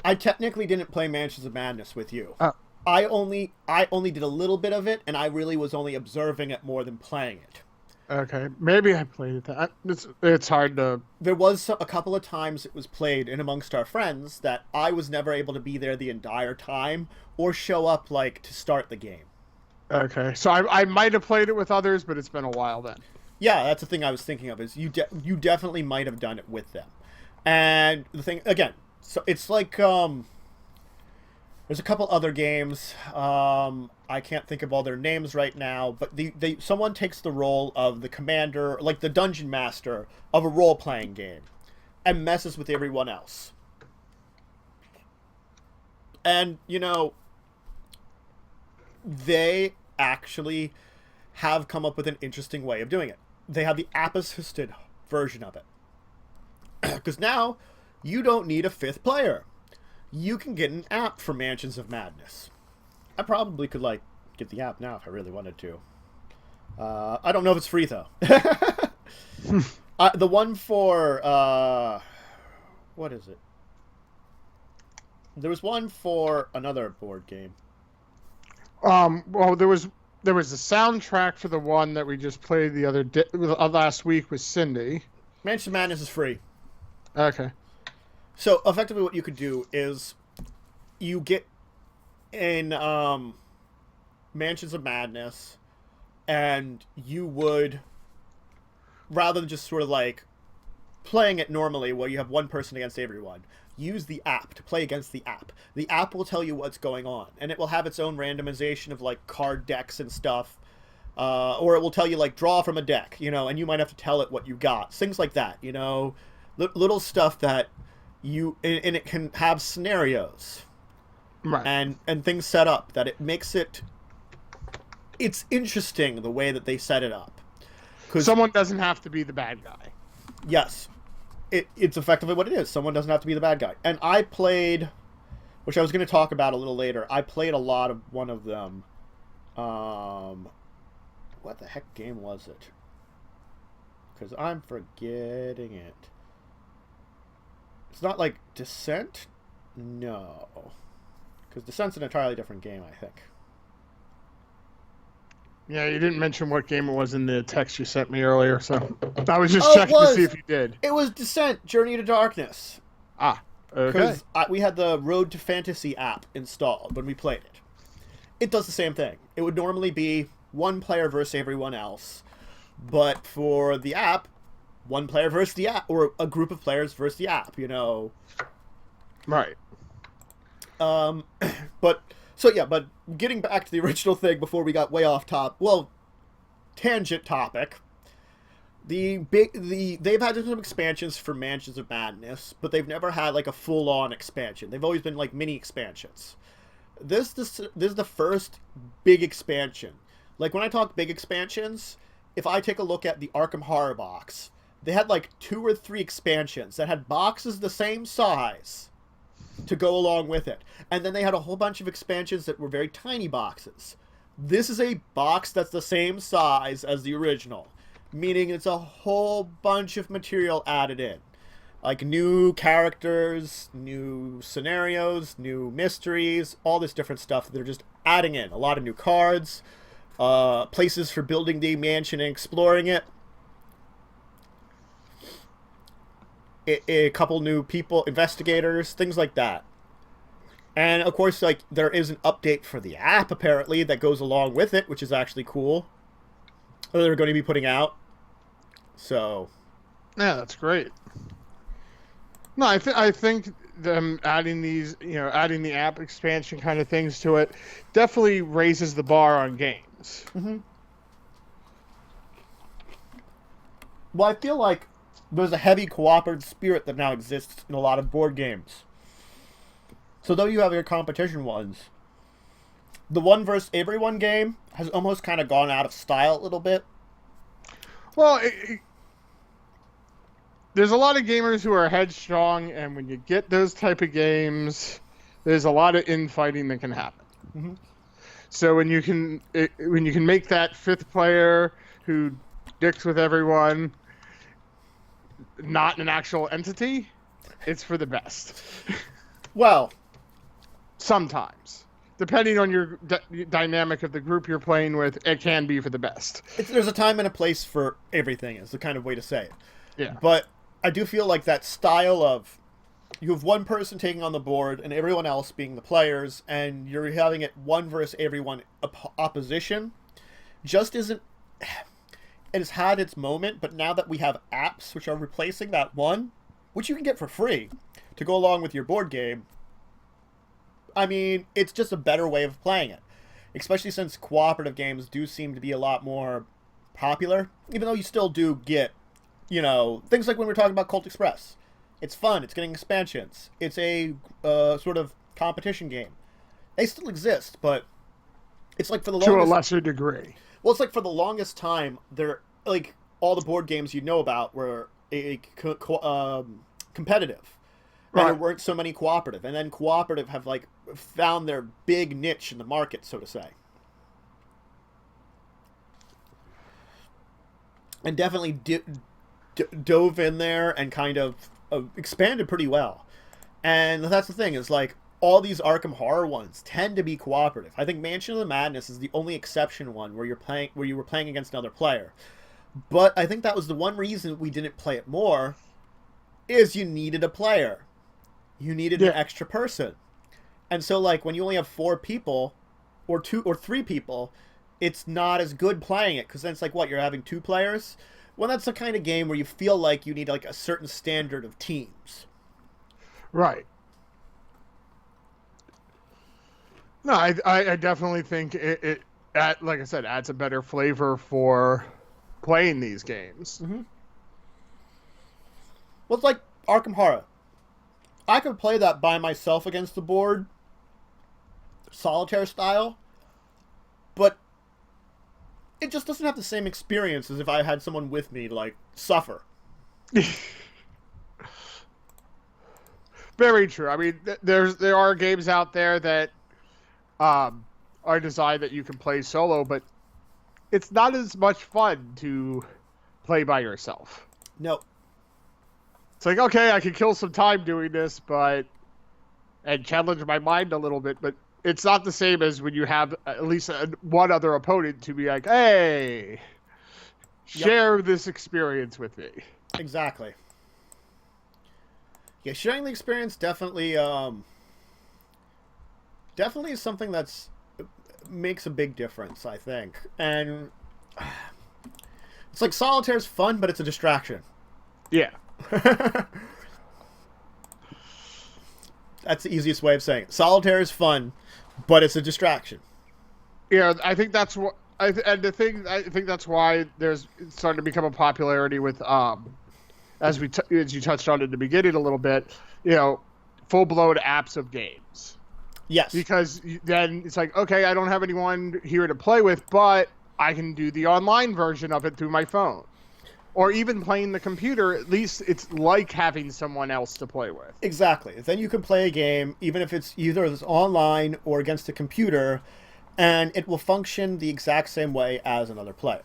I technically didn't play Mansions of Madness with you. I only did a little bit of it, and I really was only observing it more than playing it. Okay, maybe I played it. It's hard to... There was a couple of times it was played in amongst our friends that I was never able to be there the entire time or show up, like, to start the game. Okay, so I might have played it with others, but it's been a while then. Yeah, that's the thing I was thinking of, is you definitely might have done it with them. And the thing, again, so it's like, there's a couple other games. I can't think of all their names right now, but someone takes the role of the commander, like the dungeon master of a role-playing game, and messes with everyone else. And, you know, they actually have come up with an interesting way of doing it. They have the app-assisted version of it. Because now, you don't need a 5th player. You can get an app for Mansions of Madness. I probably could, like, get the app now if I really wanted to. I don't know if it's free, though. The one for, what is it? There was one for another board game. Well, there was a soundtrack for the one that we just played last week with Cindy. Mansions of Madness is free. Okay. So, effectively what you could do is you get in Mansions of Madness, and you would, rather than just sort of like playing it normally where you have one person against everyone, use the app to play against the app. The app will tell you what's going on, and it will have its own randomization of like card decks and stuff. Or it will tell you like draw from a deck, you know, and you might have to tell it what you got. Things like that, you know, little stuff that and it can have scenarios, right, and things set up that it makes it's interesting the way that they set it up. Because someone doesn't have to be the bad guy. Yes, it's effectively what it is. Someone doesn't have to be the bad guy. And I played, which I was going to talk about a little later. I played a lot of one of them. What the heck game was it? Because I'm forgetting it. It's not like Descent? No. Because Descent's an entirely different game, I think. Yeah, you didn't mention what game it was in the text you sent me earlier, so I was just checking to see if you did. It was Descent, Journey to Darkness. Ah, okay. Because we had the Road to Fantasy app installed when we played it. It does the same thing. It would normally be one player versus everyone else. But for the app, one player versus the app, or a group of players versus the app, you know. Right. But getting back to the original thing before we got way off tangent topic. They've had some expansions for Mansions of Madness, but they've never had like a full-on expansion. They've always been like mini expansions. This is the first big expansion. Like when I talk big expansions, if I take a look at the Arkham Horror box, they had like 2 or 3 expansions that had boxes the same size to go along with it. And then they had a whole bunch of expansions that were very tiny boxes. This is a box that's the same size as the original, meaning it's a whole bunch of material added in. Like new characters, new scenarios, new mysteries, all this different stuff that they're just adding in. A lot of new cards, places for building the mansion and exploring it. A couple new people, investigators, things like that. And of course, like, there is an update for the app apparently that goes along with it, which is actually cool. That they're going to be putting out. So, yeah, that's great. No, I think them adding these, adding the app expansion kind of things to it definitely raises the bar on games. mm-hmm. Well, I feel like there's a heavy cooperative spirit that now exists in a lot of board games. So though you have your competition ones, the one versus everyone game has almost kind of gone out of style a little bit. Well, there's a lot of gamers who are headstrong, and when you get those type of games, there's a lot of infighting that can happen. Mm-hmm. So when you can make that fifth player who dicks with everyone not an actual entity, it's for the best. Well, sometimes, depending on your dynamic of the group you're playing with, it can be for the best. There's a time and a place for everything, is the kind of way to say it. Yeah. But I do feel like that style of you have one person taking on the board and everyone else being the players, and you're having it one versus everyone opposition, just isn't... It has had its moment, but now that we have apps which are replacing that one, which you can get for free to go along with your board game, I mean, it's just a better way of playing it. Especially since cooperative games do seem to be a lot more popular, even though you still do get, things like when we're talking about Colt Express. It's fun, it's getting expansions, it's a sort of competition game. They still exist, but it's like for the longest... To a lesser degree. Well, it's like for the longest time, they're like all the board games you know about were competitive, and right. There weren't so many cooperative, and then cooperative have like found their big niche in the market, so to say, and definitely dove in there and kind of expanded pretty well. And that's the thing, is like, all these Arkham Horror ones tend to be cooperative. I think Mansion of the Madness is the only exception one where you were playing against another player. But I think that was the one reason we didn't play it more, is you needed a player. You needed an extra person. And so, like, when you only have 4 people, or 2 or 3 people, it's not as good playing it, because then it's like, what, you're having 2 players? Well, that's the kind of game where you feel like you need, like, a certain standard of teams. Right. No, I definitely think it like I said, adds a better flavor for playing these games. Mm-hmm. Well, it's like Arkham Horror. I could play that by myself against the board, solitaire style, but it just doesn't have the same experience as if I had someone with me to, like, suffer. Very true. I mean, there are games out there that are designed that you can play solo, but it's not as much fun to play by yourself. No. It's like, okay, I can kill some time doing this, and challenge my mind a little bit, but it's not the same as when you have at least one other opponent to be like, hey, share this experience with me. Exactly. Yeah, sharing the experience definitely is something that's makes a big difference, I think. And it's like solitaire's fun, but it's a distraction. Yeah. That's the easiest way of saying it. Solitaire is fun, but it's a distraction. Yeah, I think that's what I think that's why there's starting to become a popularity with as you touched on in the beginning a little bit, full-blown apps of games. Yes. Because then it's like, okay, I don't have anyone here to play with, but I can do the online version of it through my phone. Or even playing the computer, at least it's like having someone else to play with. Exactly. Then you can play a game, even if it's either online or against a computer, and it will function the exact same way as another player.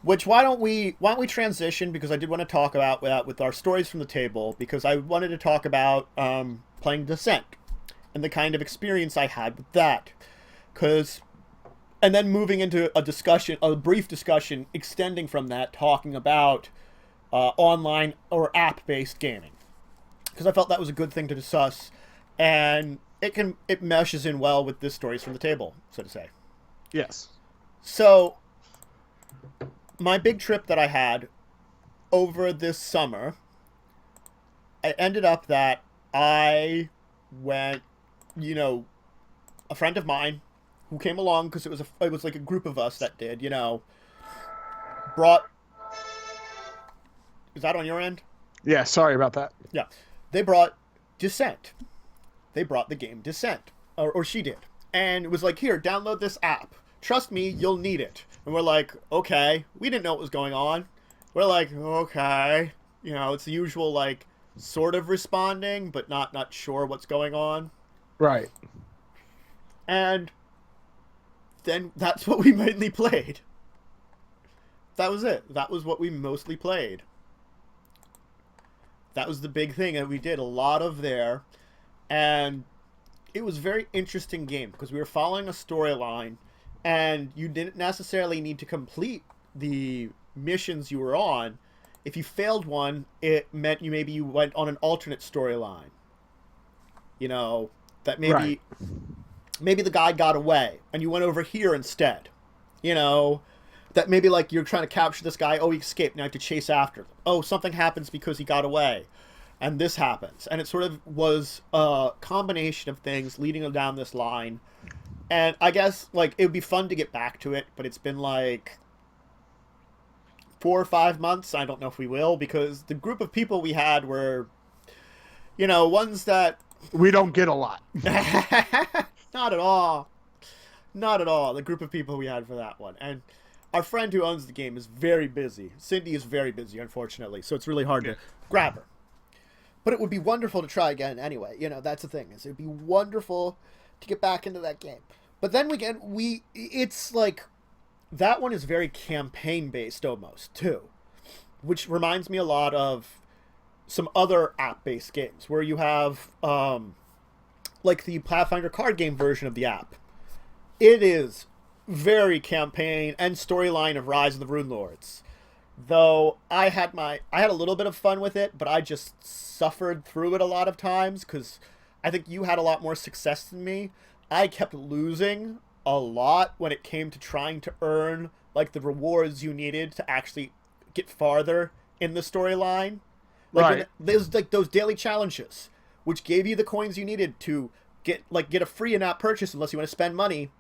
Which, why don't we transition, because I did want to talk about that with our stories from the table, because I wanted to talk about playing Descent and the kind of experience I had with that. And then moving into a brief discussion, extending from that, talking about online or app-based gaming. Because I felt that was a good thing to discuss. And it meshes in well with this Stories from the Table, so to say. Yes. So, my big trip that I had over this summer, it ended up that I went, a friend of mine who came along because it was like a group of us that did, brought. Is that on your end? Yeah, sorry about that. Yeah. They brought Descent. They brought the game Descent. Or she did. And it was like, here, download this app. Trust me, you'll need it. And we're like, okay. We didn't know what was going on. We're like, okay. It's the usual, like, sort of responding, but not sure what's going on. Right. And then that's what we mainly played. That was it. That was what we mostly played. That was the big thing that we did a lot of there. And it was a very interesting game because we were following a storyline and you didn't necessarily need to complete the missions you were on. If you failed one, it meant you went on an alternate storyline. That maybe the guy got away and you went over here instead. That maybe like you're trying to capture this guy. Oh, he escaped. Now I have to chase after them. Oh, something happens because he got away. And this happens. And it sort of was a combination of things leading them down this line. And I guess like it would be fun to get back to it, but it's been like 4 or 5 months. I don't know if we will, because the group of people we had were, ones that... We don't get a lot. Not at all. Not at all. The group of people we had for that one. And our friend who owns the game is very busy. Cindy is very busy, unfortunately. So it's really hard to grab her. But it would be wonderful to try again anyway. That's the thing. It would be wonderful to get back into that game. But then again, it's like... That one is very campaign-based almost, too. Which reminds me a lot of some other app-based games where you have, like the Pathfinder card game version of the app. It is very campaign and storyline of Rise of the Rune Lords. Though I had a little bit of fun with it, but I just suffered through it a lot of times because I think you had a lot more success than me. I kept losing a lot when it came to trying to earn like the rewards you needed to actually get farther in the storyline. Like there's like those daily challenges, which gave you the coins you needed to get a free in-app purchase unless you want to spend money.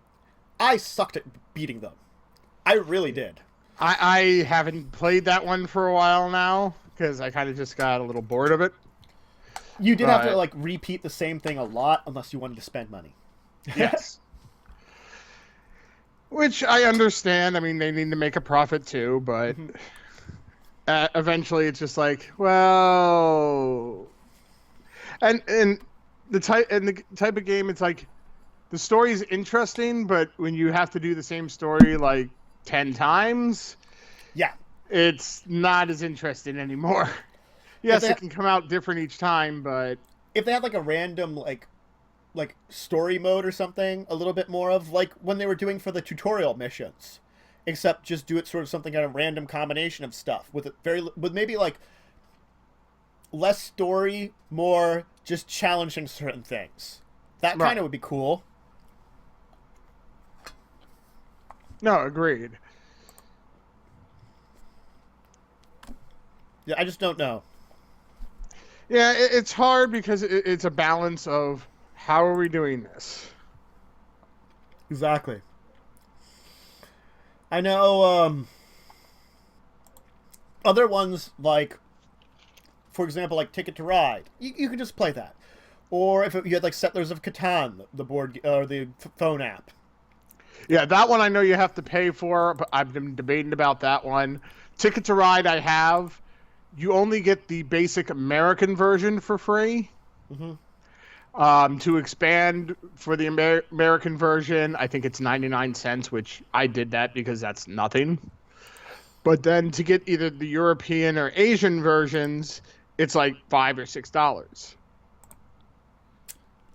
I sucked at beating them. I really did. I haven't played that one for a while now because I kind of just got a little bored of it. You did have to like repeat the same thing a lot unless you wanted to spend money. Yes. Which I understand. I mean, they need to make a profit too, but eventually it's just like, well, and the type of game, it's like the story is interesting, but when you have to do the same story like 10 times, yeah, it's not as interesting anymore. Yes, it can come out different each time, but if they had like a random like story mode or something, a little bit more of like when they were doing for the tutorial missions, except just do it sort of something kind of random combination of stuff with maybe like less story, more just challenging certain things. That kind of would be cool. No, agreed. Yeah, I just don't know. Yeah, it's hard because it's a balance of how are we doing this? Exactly. I know other ones like, for example, like Ticket to Ride. You can just play that. Or if you had like Settlers of Catan, the board or the phone app. Yeah, that one I know you have to pay for, but I've been debating about that one. Ticket to Ride I have. You only get the basic American version for free. Mm-hmm. To expand for the American version, I think it's 99 cents, which I did that because that's nothing. But then to get either the European or Asian versions, it's like $5 or $6.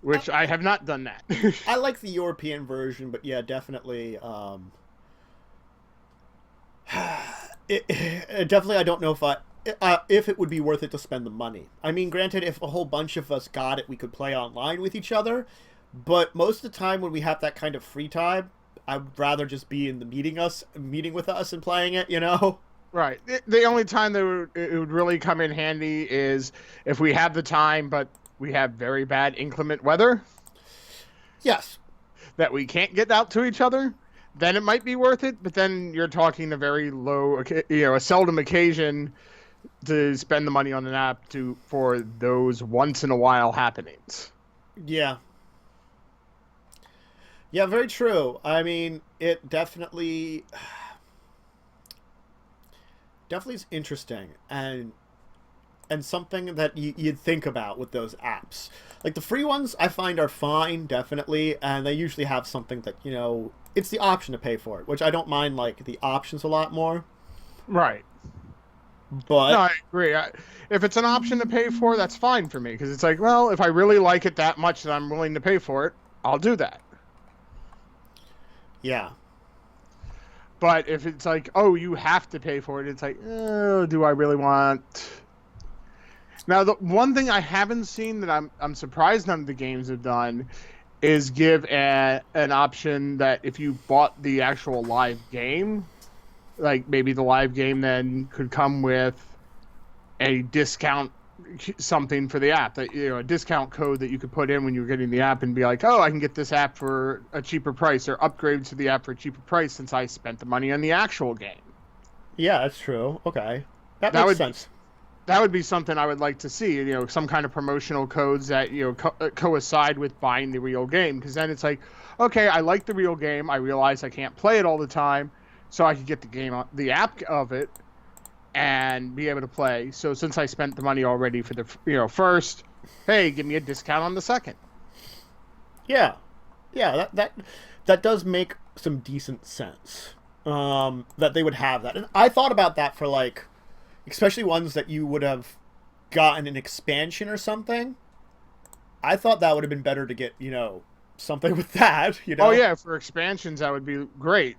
Which I have not done that. I like the European version, but yeah, definitely. Definitely, I don't know if it would be worth it to spend the money. I mean, granted, if a whole bunch of us got it, we could play online with each other. But most of the time when we have that kind of free time, I'd rather just be in the meeting with us and playing it, you know? Right. The only time that it would really come in handy is if we have the time, but we have very bad inclement weather Yes. that we can't get out to each other. Then it might be worth it. But then you're talking a very low, a seldom occasion to spend the money on an app for those once in a while happenings. Yeah. Yeah, very true. I mean, it definitely is interesting and something that you'd think about with those apps. Like the free ones I find are fine, definitely, and they usually have something that, it's the option to pay for it, which I don't mind, like, the options a lot more. Right. But no, I agree. If it's an option to pay for, that's fine for me, because it's like, well, if I really like it that much that I'm willing to pay for it, I'll do that. Yeah. But if it's like, oh, you have to pay for it, it's like, oh, do I really want... Now, the one thing I haven't seen that I'm surprised none of the games have done is give an option that if you bought the actual live game, like maybe the live game then could come with a discount something for the app, that a discount code that you could put in when you're getting the app and be like, oh, I can get this app for a cheaper price or upgrade to the app for a cheaper price since I spent the money on the actual game. Yeah, that's true. Okay. That makes sense. That would be something I would like to see, some kind of promotional codes that, coincide with buying the real game. Because then it's like, okay, I like the real game. I realize I can't play it all the time. So I could get the app of it and be able to play. So since I spent the money already for the, first, hey, give me a discount on the second. Yeah. Yeah, that does make some decent sense. That they would have that. And I thought about that for, like, especially ones that you would have gotten an expansion or something. I thought that would have been better to get, something with that, Oh, yeah, for expansions, that would be great.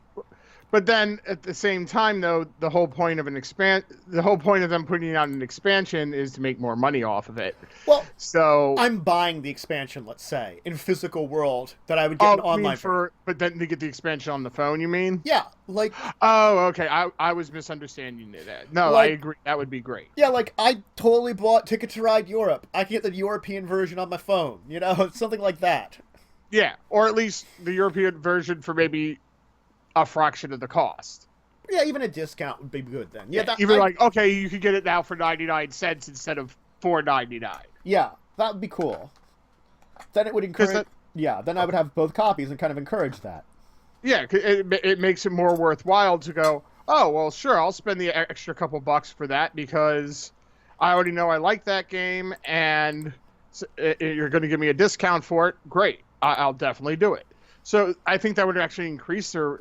But then, at the same time, though, the whole point of them putting out an expansion is to make more money off of it. Well, so I'm buying the expansion, let's say, in physical world that I would get an online but then to get the expansion on the phone, you mean? Yeah, like. Oh, okay. I was misunderstanding that. No, I agree. That would be great. Yeah, like I totally bought Ticket to Ride Europe. I can get the European version on my phone. Something like that. Yeah, or at least the European version for maybe a fraction of the cost. Yeah, even a discount would be good then. Yeah, okay, you could get it now for 99 cents instead of $4.99. Yeah, that would be cool. Then it would encourage. Then I would have both copies and kind of encourage that. Yeah, it makes it more worthwhile to go, oh, well, sure, I'll spend the extra couple bucks for that because I already know I like that game and you're going to give me a discount for it. Great, I'll definitely do it. So I think that would actually increase their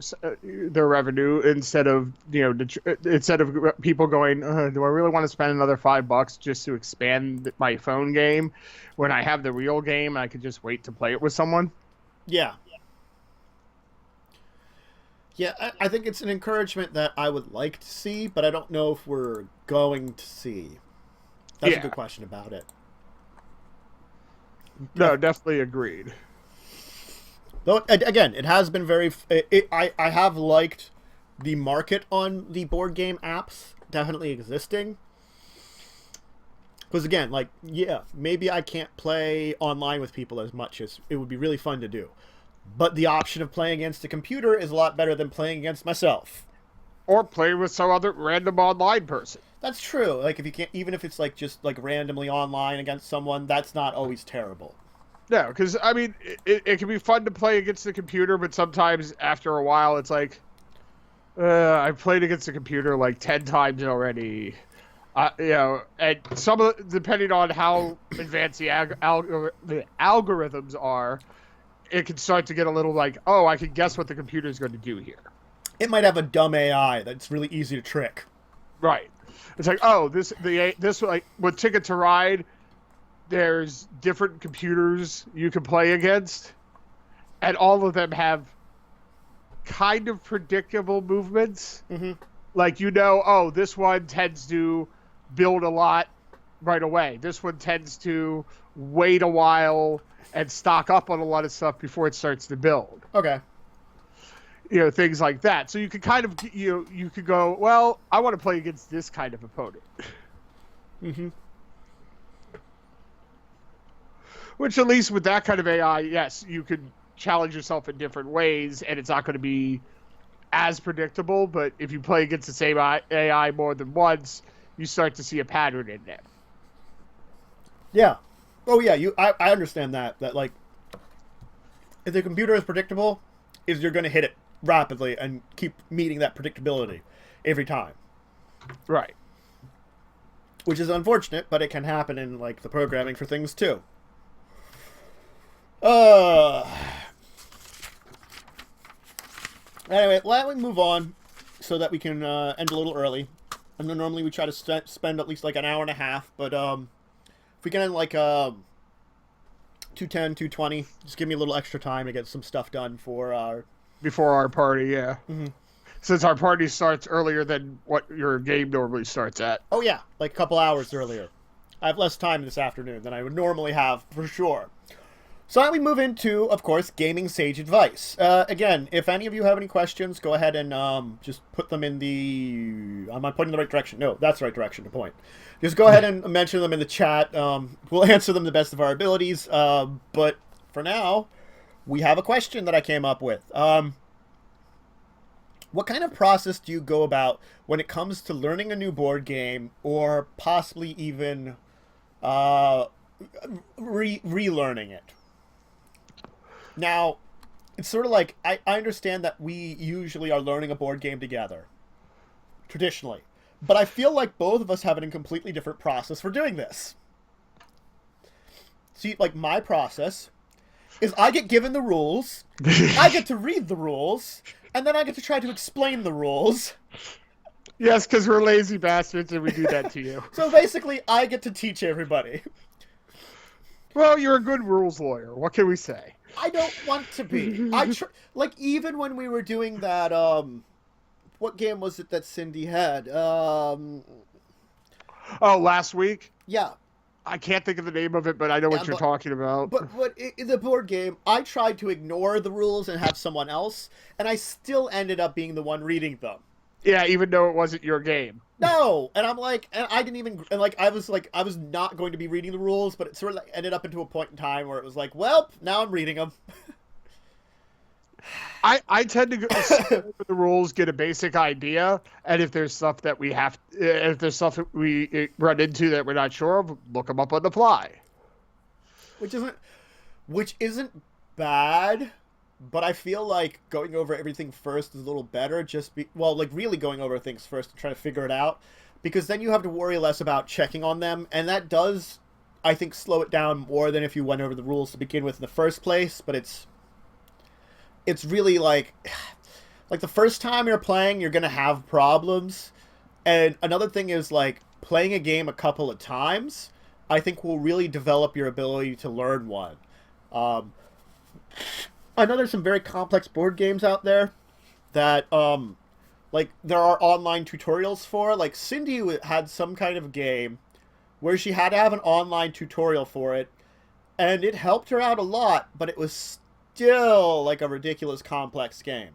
revenue instead of people going, do I really want to spend another $5 just to expand my phone game when I have the real game and I could just wait to play it with someone? Yeah. Yeah, I think it's an encouragement that I would like to see, but I don't know if we're going to see. That's a good question about it. No, definitely agreed. Though, again, it has been very... I have liked the market on the board game apps definitely existing. Because, again, like, yeah, maybe I can't play online with people as much as it would be really fun to do. But the option of playing against a computer is a lot better than playing against myself. Or play with some other random online person. That's true. Like, if you can't... Even if it's, like, just, like, randomly online against someone, that's not always terrible. No, because, I mean, it can be fun to play against the computer, but sometimes after a while it's like, I've played against the computer like 10 times already. And depending on how advanced the algorithms are, it can start to get a little like, oh, I can guess what the computer is going to do here. It might have a dumb AI that's really easy to trick. Right. It's like, oh, this like with Ticket to Ride, there's different computers you can play against, and all of them have kind of predictable movements. Mm-hmm. Like, oh, this one tends to build a lot right away. This one tends to wait a while and stock up on a lot of stuff before it starts to build. Okay. Things like that. So you could kind of, you could go, well, I want to play against this kind of opponent. Mm-hmm. Which, at least with that kind of AI, yes, you could challenge yourself in different ways, and it's not going to be as predictable. But if you play against the same AI more than once, you start to see a pattern in it. Yeah. Oh, yeah. I understand that. That, like, if the computer is predictable, you're going to hit it rapidly and keep meeting that predictability every time. Right. Which is unfortunate, but it can happen in, like, the programming for things, too. Anyway, why don't we move on so that we can end a little early. I know normally we try to spend at least like an hour and a half, but if we can end like 2:10, 2:20, just give me a little extra time to get some stuff done before our party, yeah. Mm-hmm. Since our party starts earlier than what your game normally starts at. Oh yeah, like a couple hours earlier. I have less time this afternoon than I would normally have, for sure. So now we move into, of course, gaming sage advice. Again, if any of you have any questions, go ahead and just put them in the... Am I pointing in the right direction? No, that's the right direction to point. Just go ahead and mention them in the chat. We'll answer them the best of our abilities. But for now, we have a question that I came up with. What kind of process do you go about when it comes to learning a new board game, or possibly even relearning it? Now, it's sort of like, I understand that we usually are learning a board game together, traditionally. But I feel like both of us have a completely different process for doing this. See, like, my process is I get given the rules, I get to read the rules, and then I get to try to explain the rules. Yes, because we're lazy bastards and we do that to you. So basically, I get to teach everybody. Well, you're a good rules lawyer. What can we say? I don't want to be. Like, even when we were doing that, what game was it that Cindy had? Oh, last week? Yeah. I can't think of the name of it, but I know what you're talking about. But in the board game, I tried to ignore the rules and have someone else, and I still ended up being the one reading them. Yeah, even though it wasn't your game. No, and I'm like, and I didn't even, and like, I was not going to be reading the rules, but it sort of like ended up into a point in time where it was like, well, now I'm reading them. I tend to go over the rules, get a basic idea, and if there's stuff that we run into that we're not sure of, look them up on the fly. Which isn't bad. But I feel like going over everything first is a little better, really going over things first and trying to figure it out, because then you have to worry less about checking on them, and that does, I think, slow it down more than if you went over the rules to begin with in the first place. But it's really like the first time you're playing, you're gonna have problems, and another thing is, like, playing a game a couple of times, I think will really develop your ability to learn one. I know there's some very complex board games out there that, like, there are online tutorials for. Like, Cindy had some kind of game where she had to have an online tutorial for it, and it helped her out a lot, but it was still, like, a ridiculous complex game.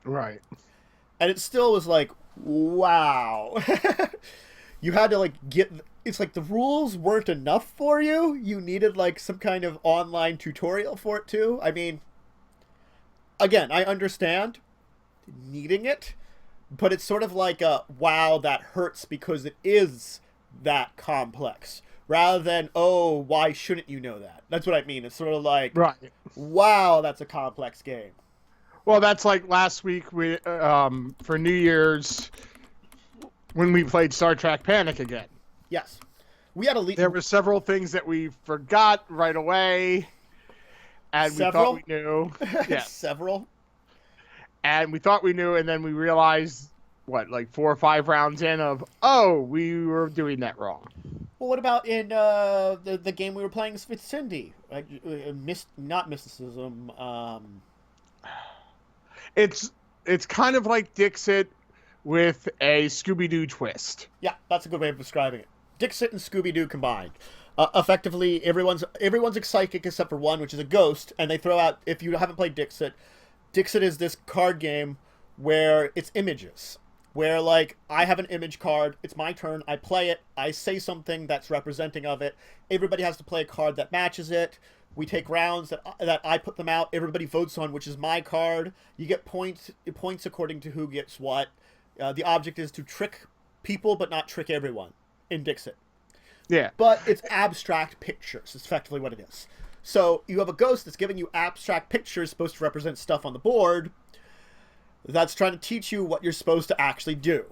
Right. And it still was like, wow. You had to, like, it's like the rules weren't enough for you. You needed, like, some kind of online tutorial for it, too. I mean... Again, I understand needing it, but it's sort of like wow, that hurts because it is that complex. Rather than, oh, why shouldn't you know that? That's what I mean. It's sort of like, right. Wow, that's a complex game. Well, that's like last week for New Year's when we played Star Trek Panic again. Yes. There were several things that we forgot right away. And we thought we knew. Yeah. Several. And we thought we knew, and then we realized, like 4 or 5 rounds in we were doing that wrong. Well, what about in the game we were playing with Cindy? Not mysticism. It's kind of like Dixit with a Scooby-Doo twist. Yeah, that's a good way of describing it. Dixit and Scooby-Doo combined. Effectively, everyone's a psychic except for one, which is a ghost, and they throw out, if you haven't played Dixit, Dixit is this card game where it's images. Where, like, I have an image card, it's my turn, I play it, I say something that's representing of it, everybody has to play a card that matches it, we take rounds that I put them out, everybody votes on which is my card, you get points according to who gets what. The object is to trick people, but not trick everyone in Dixit. Yeah. But it's abstract pictures, is effectively what it is. So you have a ghost that's giving you abstract pictures supposed to represent stuff on the board that's trying to teach you what you're supposed to actually do.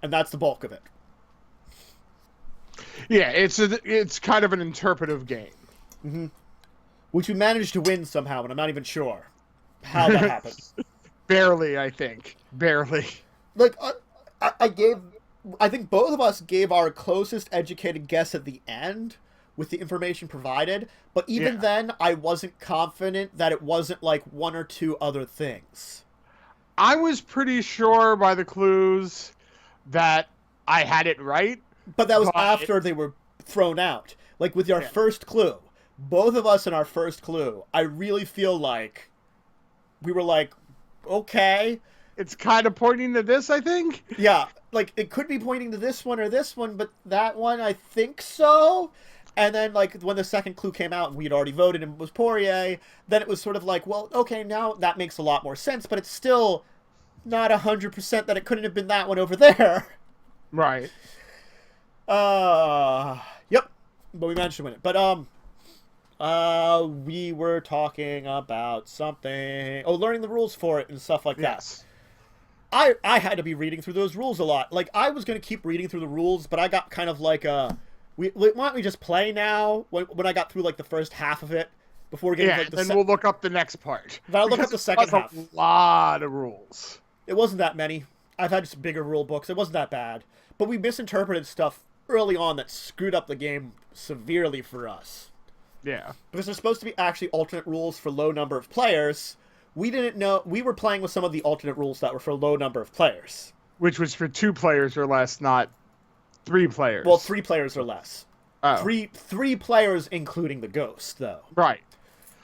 And that's the bulk of it. Yeah, it's kind of an interpretive game. Mm-hmm. Which we managed to win somehow, and I'm not even sure how that happened. Barely, I think. Barely. Like, I think both of us gave our closest educated guess at the end with the information provided, but even then, I wasn't confident that it wasn't like one or two other things. I was pretty sure by the clues that I had it right. But that was after they were thrown out. Like with our first clue, both of us in our first clue, I really feel like we were like, okay. It's kind of pointing to this, I think. Yeah, like it could be pointing to this one or this one, but that one, I think so. And then, like, when the second clue came out and we'd already voted and it was Poirier, then it was sort of like, well, okay, now that makes a lot more sense, but it's still not 100% that it couldn't have been that one over there. Right. Yep. But we managed to win it. But, we were talking about something. Oh, learning the rules for it and stuff like that. I had to be reading through those rules a lot. Like, I was going to keep reading through the rules, but I got kind of like why don't we just play now? When I got through like the first half of it, before getting like then we'll look up the next part. But I'll look up the second half. A lot of rules. It wasn't that many. I've had just bigger rule books. It wasn't that bad, but we misinterpreted stuff early on that screwed up the game severely for us. Yeah, because there's supposed to be actually alternate rules for low number of players. We didn't know. We were playing with some of the alternate rules that were for low number of players, which was for 2 players or less, not 3 players. Well, 3 players or less. Oh. Three players, including the ghost, though. Right.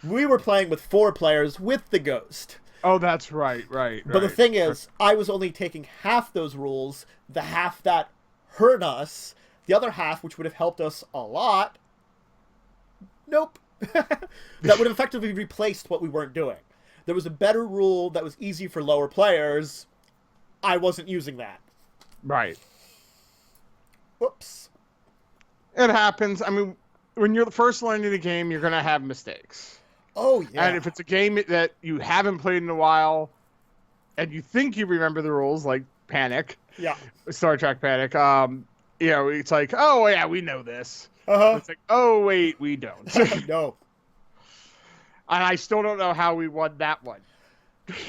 We were playing with 4 players with the ghost. Oh, that's right. But the thing is, I was only taking half those rules, the half that hurt us, the other half, which would have helped us a lot. Nope. That would have effectively replaced what we weren't doing. There was a better rule that was easy for lower players. I wasn't using that. Right. Whoops. It happens. I mean, when you're first learning the game, you're going to have mistakes. Oh, yeah. And if it's a game that you haven't played in a while, and you think you remember the rules, like Panic. Yeah. Star Trek Panic. It's like, oh, yeah, we know this. Uh-huh. It's like, oh, wait, we don't. No. And I still don't know how we won that one.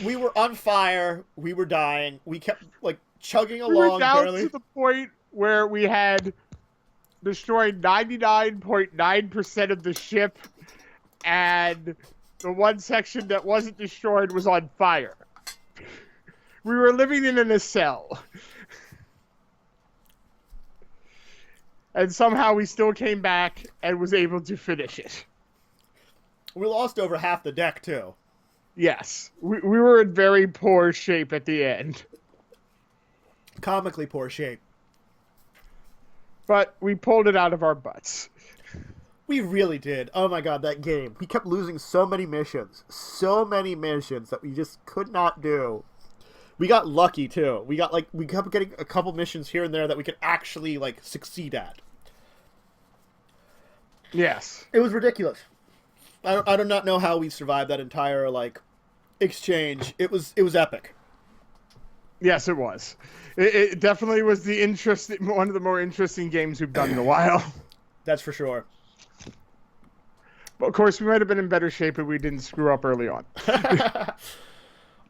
We were on fire. We were dying. We kept, like, chugging along. We were down barely. to the point where we had destroyed 99.9% of the ship, and the one section that wasn't destroyed was on fire. We were living in a cell. And somehow we still came back and was able to finish it. We lost over half the deck, too. Yes. We were in very poor shape at the end. Comically poor shape. But we pulled it out of our butts. We really did. Oh my god, that game. We kept losing so many missions. So many missions that we just could not do. We got lucky, too. We kept getting a couple missions here and there that we could actually, like, succeed at. Yes. It was ridiculous. I do not know how we survived that entire, like, exchange. It was epic. Yes, it was. It definitely was one of the more interesting games we've done in a while. That's for sure. But of course, we might have been in better shape if we didn't screw up early on.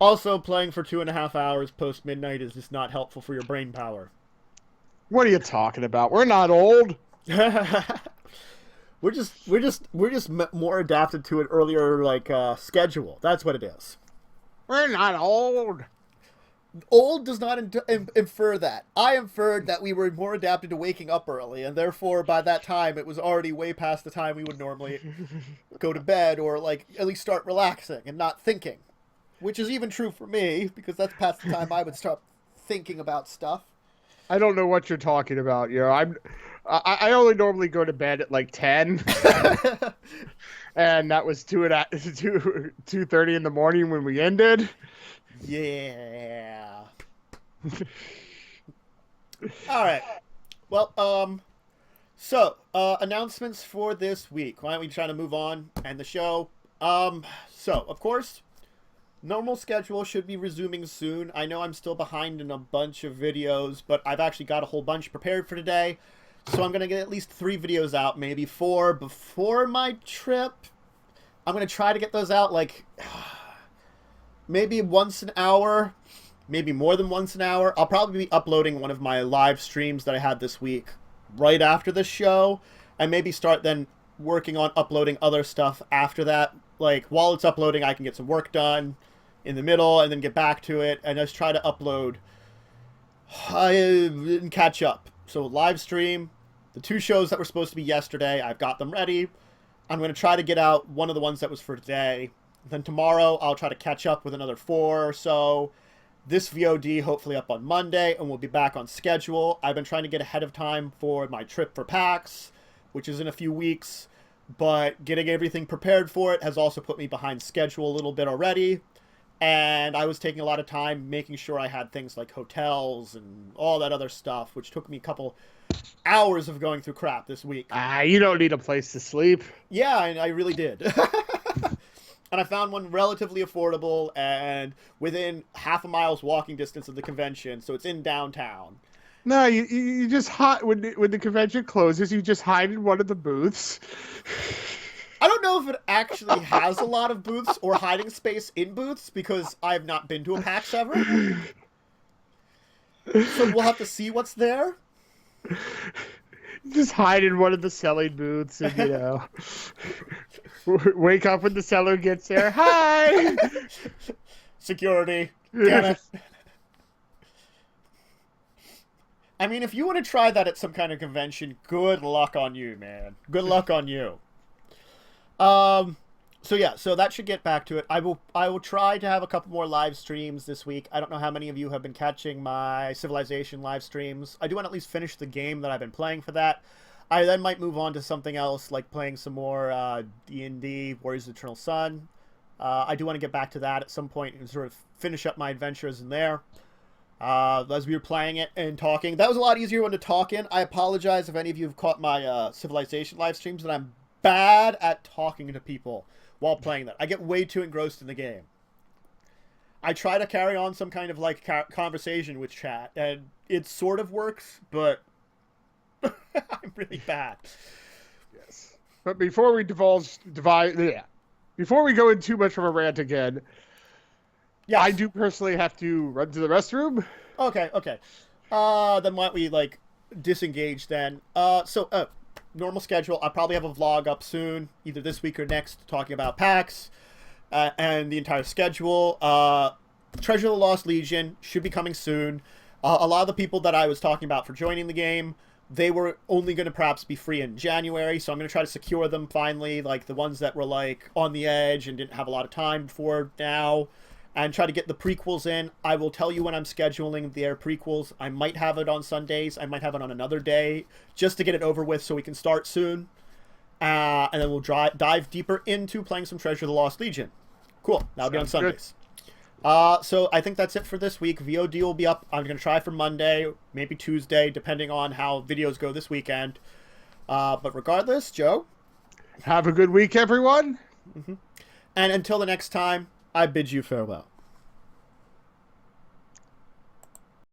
Also, playing for 2.5 hours post-midnight is just not helpful for your brain power. What are you talking about? We're not old. We're just more adapted to an earlier, like, schedule. That's what it is. We're not old. Old does not infer that. I inferred that we were more adapted to waking up early, and therefore by that time it was already way past the time we would normally go to bed or like at least start relaxing and not thinking, which is even true for me because that's past the time I would start thinking about stuff. I don't know what you're talking about. You know, I only normally go to bed at like 10, and that was 2:30 in the morning when we ended. Yeah. All right. Well, so announcements for this week. Why don't we try to move on and the show? So of course, normal schedule should be resuming soon. I know I'm still behind in a bunch of videos, but I've actually got a whole bunch prepared for today. So I'm gonna get at least 3 videos out, maybe 4 before my trip. I'm gonna try to get those out like maybe once an hour, maybe more than once an hour. I'll probably be uploading one of my live streams that I had this week right after the show, and maybe start then working on uploading other stuff after that. Like, while it's uploading, I can get some work done in the middle, and then get back to it, and just try to upload and catch up. So, live stream, the 2 shows that were supposed to be yesterday, I've got them ready. I'm going to try to get out one of the ones that was for today. Then tomorrow, I'll try to catch up with another 4 or so. This VOD hopefully up on Monday, and we'll be back on schedule. I've been trying to get ahead of time for my trip for PAX, which is in a few weeks, but getting everything prepared for it has also put me behind schedule a little bit already. And I was taking a lot of time making sure I had things like hotels and all that other stuff, which took me a couple hours of going through crap this week. You don't need a place to sleep. Yeah, I really did. And I found one relatively affordable and within half a mile's walking distance of the convention, so it's in downtown. No, you just hide when the convention closes. You just hide in one of the booths. I don't know if it actually has a lot of booths or hiding space in booths because I have not been to a PAX ever. So we'll have to see what's there. Just hide in one of the selling booths and, you know, wake up when the seller gets there. Hi! Security. Damn it. I mean, if you want to try that at some kind of convention, good luck on you, man. Good luck on you. So yeah, so that should get back to it. I will try to have a couple more live streams this week. I don't know how many of you have been catching my Civilization live streams. I do want to at least finish the game that I've been playing for that. I then might move on to something else, like playing some more D&D, Warriors of the Eternal Sun. I do want to get back to that at some point and sort of finish up my adventures in there. As we were playing it and talking, that was a lot easier when to talk in. I apologize if any of you have caught my Civilization live streams, that I'm bad at talking to people while playing that. I get way too engrossed in the game. I try to carry on some kind of like conversation with chat, and it sort of works, but I'm really bad. Yes. But before we before we go in too much of a rant again, yes. I do personally have to run to the restroom. Okay. Then why don't we like disengage then? Normal schedule. I'll probably have a vlog up soon, either this week or next, talking about PAX and the entire schedule. Treasure of the Lost Legion should be coming soon. A lot of the people that I was talking about for joining the game, they were only going to perhaps be free in January, so I'm going to try to secure them finally, like the ones that were like on the edge and didn't have a lot of time before now, and try to get the prequels in. I will tell you when I'm scheduling their prequels. I might have it on Sundays. I might have it on another day, just to get it over with so we can start soon. And then we'll dive deeper into playing some Treasure of the Lost Legion. Cool. That'll be on Sundays. So I think that's it for this week. VOD will be up. I'm going to try for Monday, maybe Tuesday, depending on how videos go this weekend. But regardless, Joe, have a good week, everyone. Mm-hmm. And until the next time, I bid you farewell.